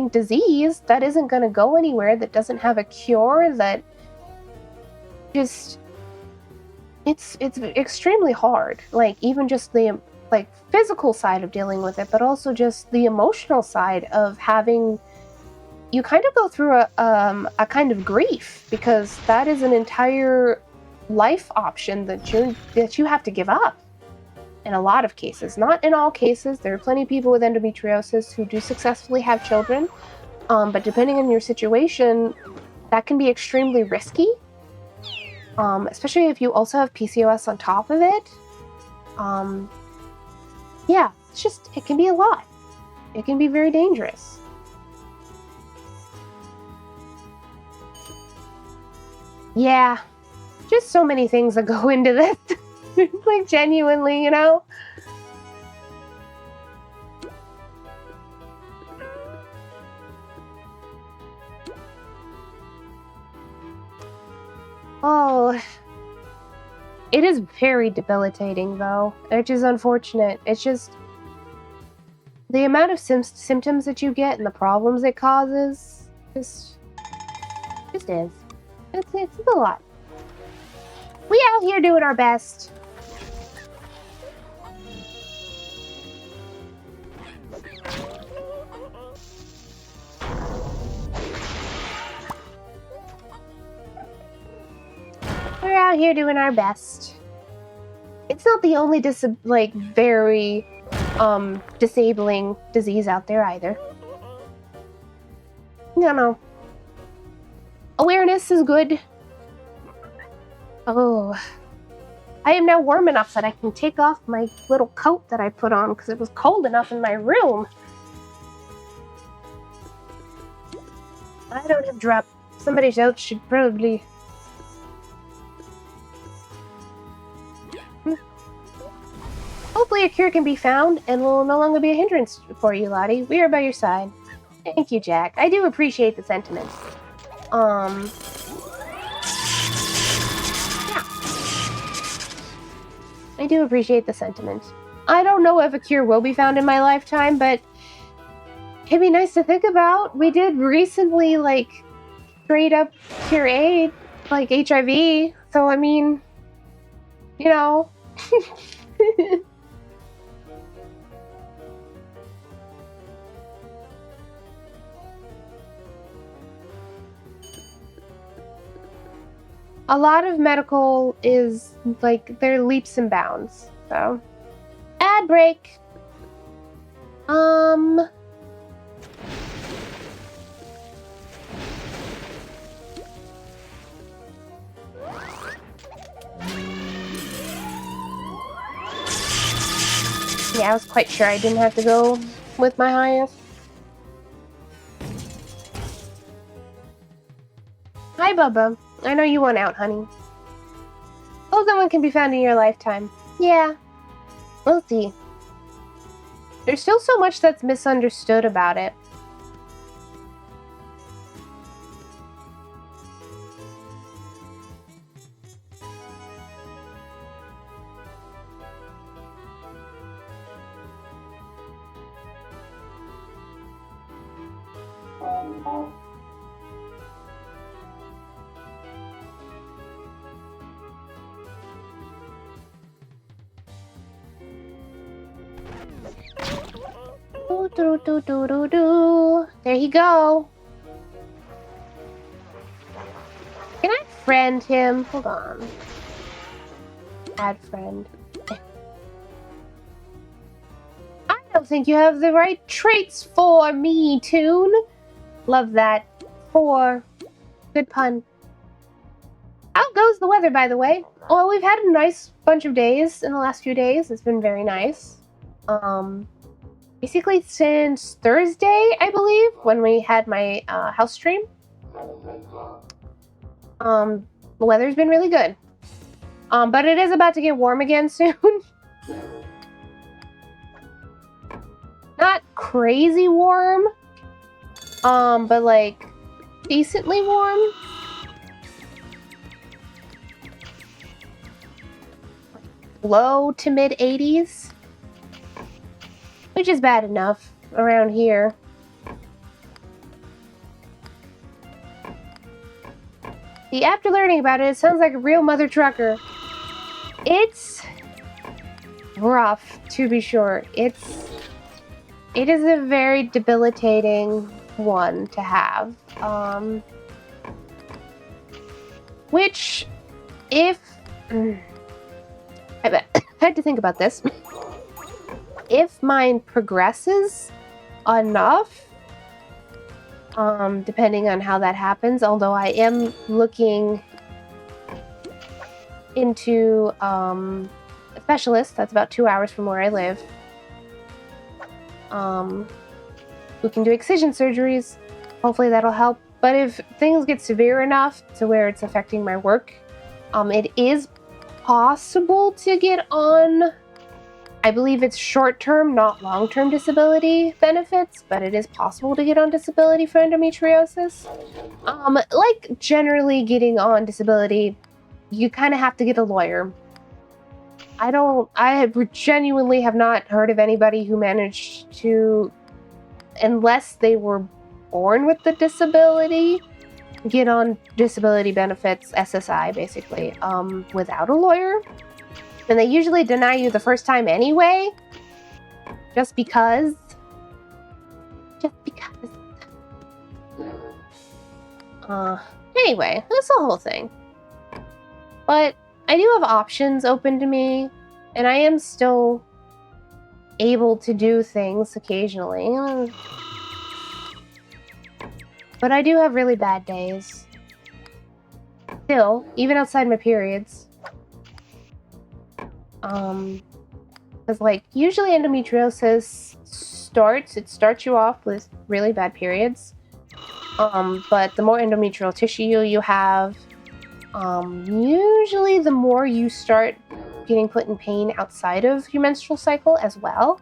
S1: disease that isn't going to go anywhere, that doesn't have a cure, that just it's extremely hard. Even just the physical side of dealing with it, but also just the emotional side of having you kind of go through a kind of grief, because that is an entire life option that you have to give up in a lot of cases. Not in all cases. There are plenty of people with endometriosis who do successfully have children, but depending on your situation, that can be extremely risky, especially if you also have PCOS on top of it. Yeah, it can be a lot. It can be very dangerous. Yeah, just so many things that go into this. Like, genuinely, you know? Oh, it is very debilitating, though, which is unfortunate. It's just the amount of symptoms that you get and the problems it causes just is. It's a lot. We out here doing our best. We're out here doing our best. It's not the only very disabling disease out there either. No. Awareness is good. Oh, I am now warm enough that I can take off my little coat that I put on because it was cold enough in my room. I don't have drop. Somebody else should probably... Hopefully a cure can be found and will no longer be a hindrance for you, Lottie. We are by your side. Thank you, Jack. I do appreciate the sentiment. Yeah. I do appreciate the sentiment. I don't know if a cure will be found in my lifetime, but it'd be nice to think about. We did recently, straight up cure AIDS, HIV. So, I mean, you know. A lot of medical is, there are leaps and bounds, so. Ad break! Yeah, I was quite sure I didn't have to go with my highest. Hi, Bubba. I know you want out, honey. Hope that one can be found in your lifetime. Yeah. We'll see. There's still so much that's misunderstood about it. There you go. Can I friend him? Hold on. Add friend. I don't think you have the right traits for me, Toon. Love that. Good pun. How goes the weather, by the way? Well, we've had a nice bunch of days in the last few days. It's been very nice. Basically since Thursday, I believe, when we had my house stream. The weather's been really good. But it is about to get warm again soon. Not crazy warm, but decently warm. Low to mid 80s. Which is bad enough around here. See, after learning about it, it sounds like a real mother trucker. It's rough, to be sure. It is a very debilitating one to have. Which, if... I had to think about this. If mine progresses enough, depending on how that happens, although I am looking into a specialist that's about 2 hours from where I live, who can do excision surgeries. Hopefully that'll help. But if things get severe enough to where it's affecting my work, it is possible to get on, I believe it's short-term, not long-term disability benefits, but it is possible to get on disability for endometriosis. Like generally getting on disability, you kind of have to get a lawyer. I genuinely have not heard of anybody who managed to, unless they were born with the disability, get on disability benefits, SSI basically, without a lawyer. And they usually deny you the first time anyway, just because. Anyway, that's the whole thing. But I do have options open to me, and I am still able to do things occasionally. But I do have really bad days. Still, even outside my periods. Because, like, usually endometriosis starts you off with really bad periods. But the more endometrial tissue you have, usually the more you start getting put in pain outside of your menstrual cycle as well.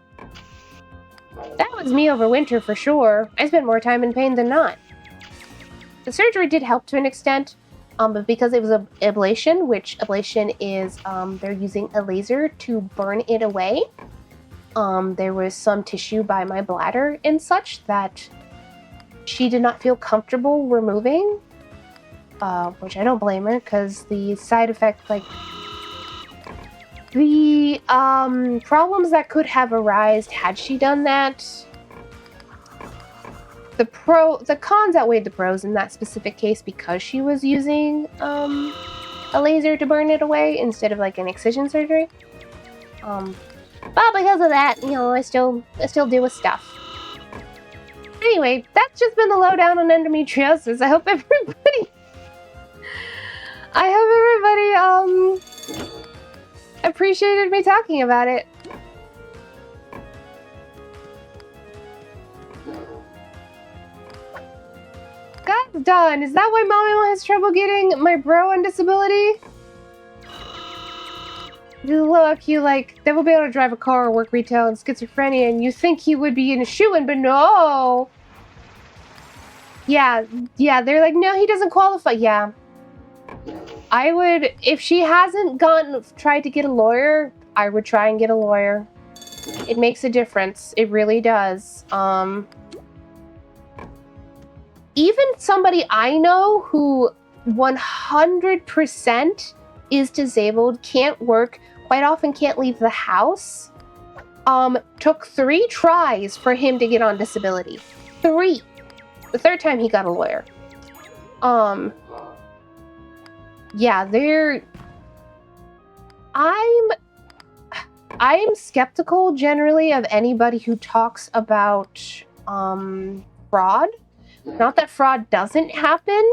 S1: That was me over winter for sure. I spent more time in pain than not. The surgery did help to an extent, but because it was an ablation, which ablation is, they're using a laser to burn it away. There was some tissue by my bladder and such that she did not feel comfortable removing, which I don't blame her, because the side effect, like, the problems that could have arisen had she done that, the cons outweighed the pros in that specific case because she was using a laser to burn it away instead of like an excision surgery. But because of that, you know, I still deal with stuff. Anyway, that's just been the lowdown on endometriosis. I hope everybody appreciated me talking about it. God's done. Is that why Mommy has trouble getting my bro on disability? You look, you like, they will be able to drive a car or work retail and schizophrenia, and you think he would be in a shoe-in, but no. Yeah, they're like, no, he doesn't qualify. Yeah. I would, if she hasn't tried to get a lawyer, I would try and get a lawyer. It makes a difference. It really does. Even somebody I know who 100% is disabled, can't work, quite often can't leave the house, took 3 tries for him to get on disability. 3. The 3rd time he got a lawyer. Yeah, I'm skeptical generally of anybody who talks about fraud. Not that fraud doesn't happen,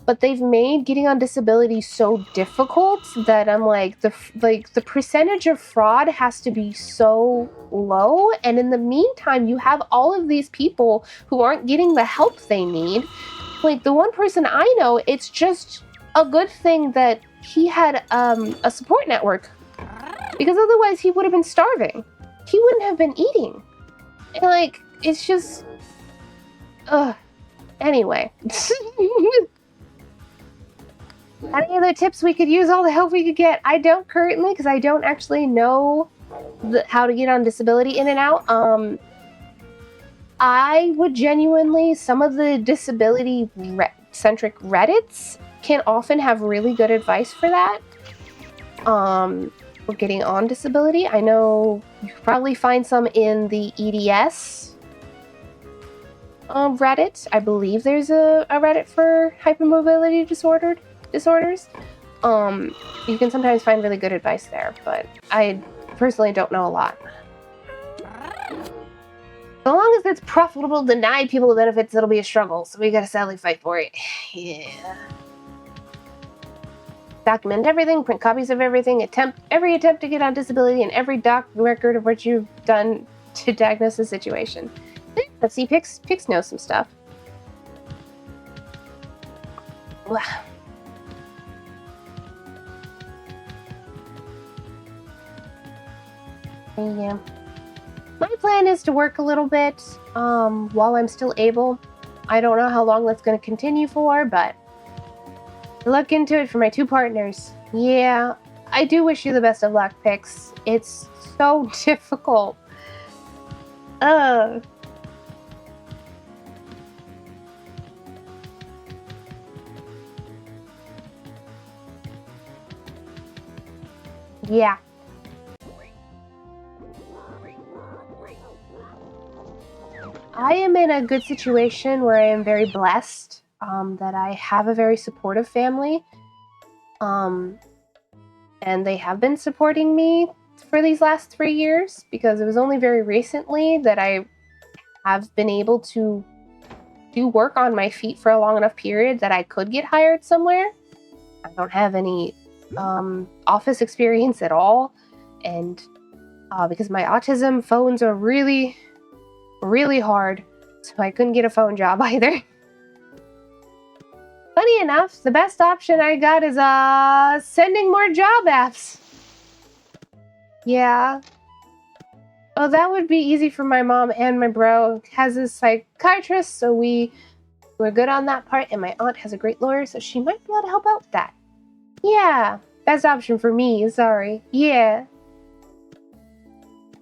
S1: but they've made getting on disability so difficult that I'm like, the percentage of fraud has to be so low, and in the meantime you have all of these people who aren't getting the help they need. Like the one person I know, it's just a good thing that he had a support network, because otherwise he would have been starving. He wouldn't have been eating. And like, it's just anyway. Any other tips we could use, all the help we could get? I don't currently, because I don't actually know how to get on disability in and out. I would genuinely, some of the disability-centric Reddits can often have really good advice for that. For getting on disability. I know you could probably find some in the EDS Reddit. I believe there's a Reddit for hypermobility disorders. You can sometimes find really good advice there, but I personally don't know a lot. So long as it's profitable to deny people the benefits, it'll be a struggle, so we gotta sadly fight for it. Yeah. Document everything, print copies of everything, every attempt to get on disability, and every doc record of what you've done to diagnose the situation. Let's see, Pix knows some stuff. Wow. Yeah. My plan is to work a little bit while I'm still able. I don't know how long that's going to continue for, but look into it for my two partners. Yeah, I do wish you the best of luck, Pix. It's so difficult. Yeah. I am in a good situation where I am very blessed that I have a very supportive family. And they have been supporting me for these last 3 years because it was only very recently that I have been able to do work on my feet for a long enough period that I could get hired somewhere. I don't have any office experience at all. And because my autism, phones are really, really hard. So I couldn't get a phone job either. Funny enough, the best option I got is sending more job apps. Yeah. Oh, that would be easy for my mom, and my bro has a psychiatrist, so we're good on that part, and my aunt has a great lawyer, so she might be able to help out with that. Yeah, best option for me, sorry. Yeah.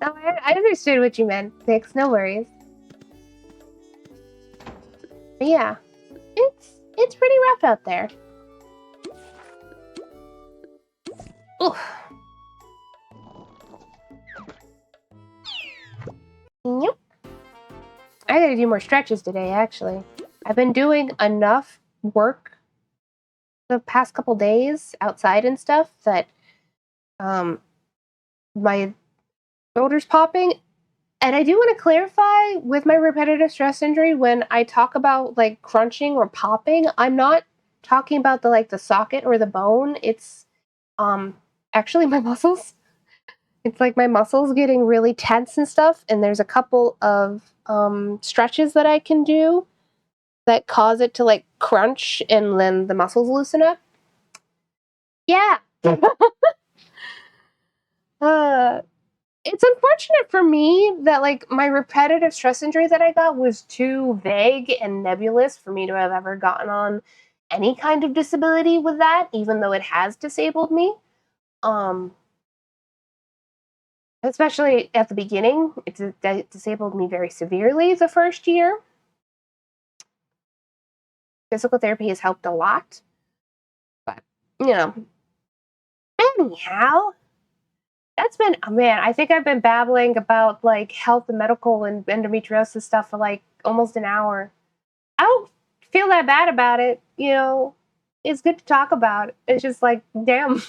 S1: No, I understood what you meant, Pix, no worries. But yeah, it's pretty rough out there. Oof. Yep. I gotta do more stretches today, actually. I've been doing enough work the past couple days outside and stuff that my shoulder's popping. And I do want to clarify with my repetitive stress injury, when I talk about like crunching or popping, I'm not talking about the socket or the bone. It's actually my muscles. It's like my muscles getting really tense and stuff, and there's a couple of stretches that I can do that cause it to like crunch and then the muscles loosen up. Yeah. It's unfortunate for me that like my repetitive stress injury that I got was too vague and nebulous for me to have ever gotten on any kind of disability with that, even though it has disabled me. Especially at the beginning, it disabled me very severely the first year. Physical therapy has helped a lot, but anyhow, that's been, oh man, I think I've been babbling about like health and medical and endometriosis stuff for like almost an hour. I don't feel that bad about it. It's good to talk about. It's just like, damn.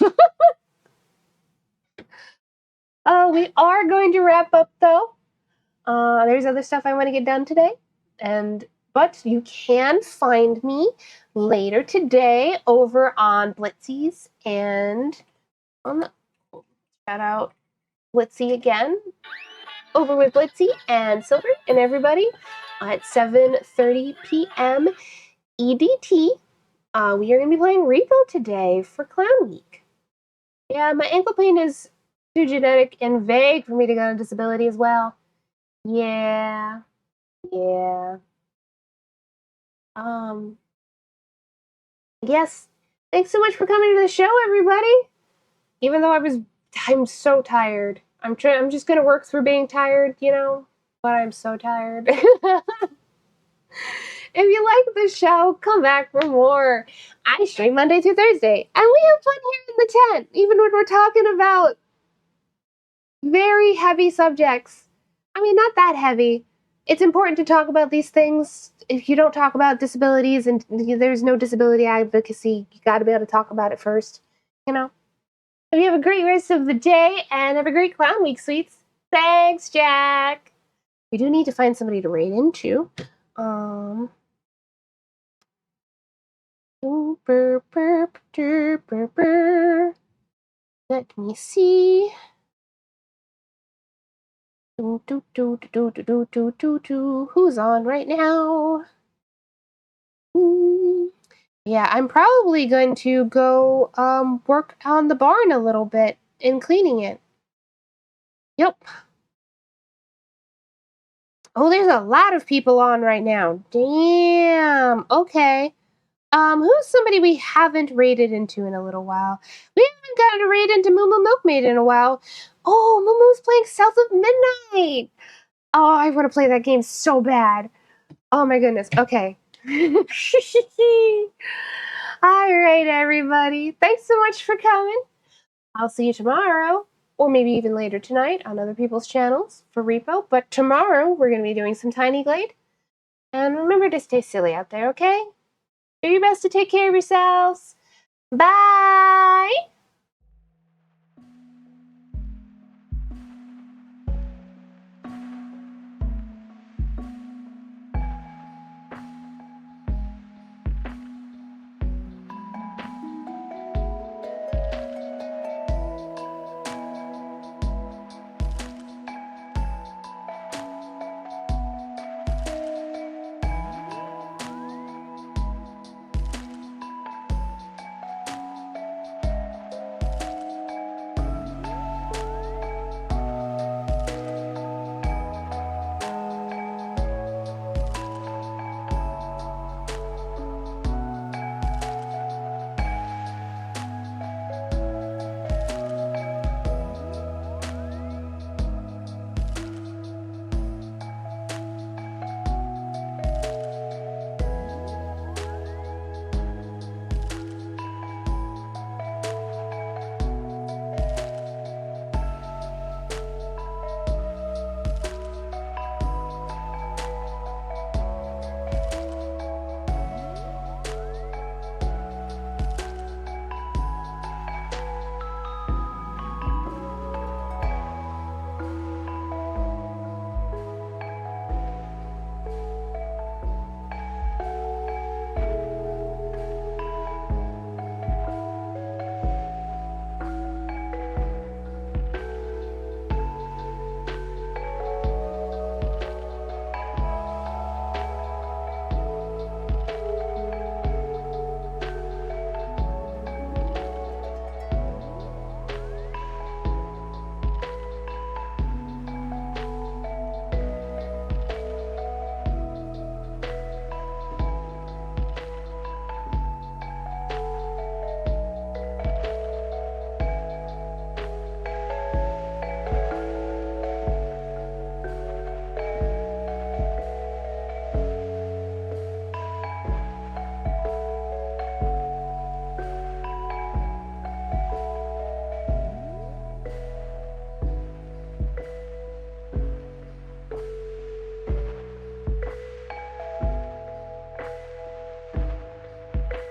S1: We are going to wrap up though. There's other stuff I want to get done today, but you can find me later today over on Blitzy's and shout out Blitzy again over with Blitzy and Silver and everybody at 7:30 p.m. EDT. We are going to be playing Repo today for Clown Week. Yeah, my ankle pain is too genetic and vague for me to go on disability as well. Yeah. Yes. Thanks so much for coming to the show, everybody. Even though I'm so tired. I'm just gonna work through being tired, but I'm so tired. If you like the show, come back for more. I stream Monday through Thursday, and we have fun here in the tent, even when we're talking about very heavy subjects. I mean, not that heavy. it's important to talk about these things. If you don't talk about disabilities and there's no disability advocacy, you got to be able to talk about it first. You know? Hope you have a great rest of the day and have a great Clown Week, sweets. Thanks, Jack. We do need to find somebody to raid into. Let me see. Who's on right now? Yeah, I'm probably going to go work on the barn a little bit and cleaning it. Yep. Oh, there's a lot of people on right now. Damn. Okay. Who's somebody we haven't raided into in a little while? We haven't gotten a raid into Moo Moo Milkmaid in a while. Oh, Moo Moo's playing South of Midnight. Oh, I want to play that game so bad. Oh my goodness. Okay. All right, everybody. Thanks so much for coming. I'll see you tomorrow, or maybe even later tonight on other people's channels for Repo. But tomorrow, we're going to be doing some Tiny Glade. And remember to stay silly out there, okay? Do your best to take care of yourselves. Bye!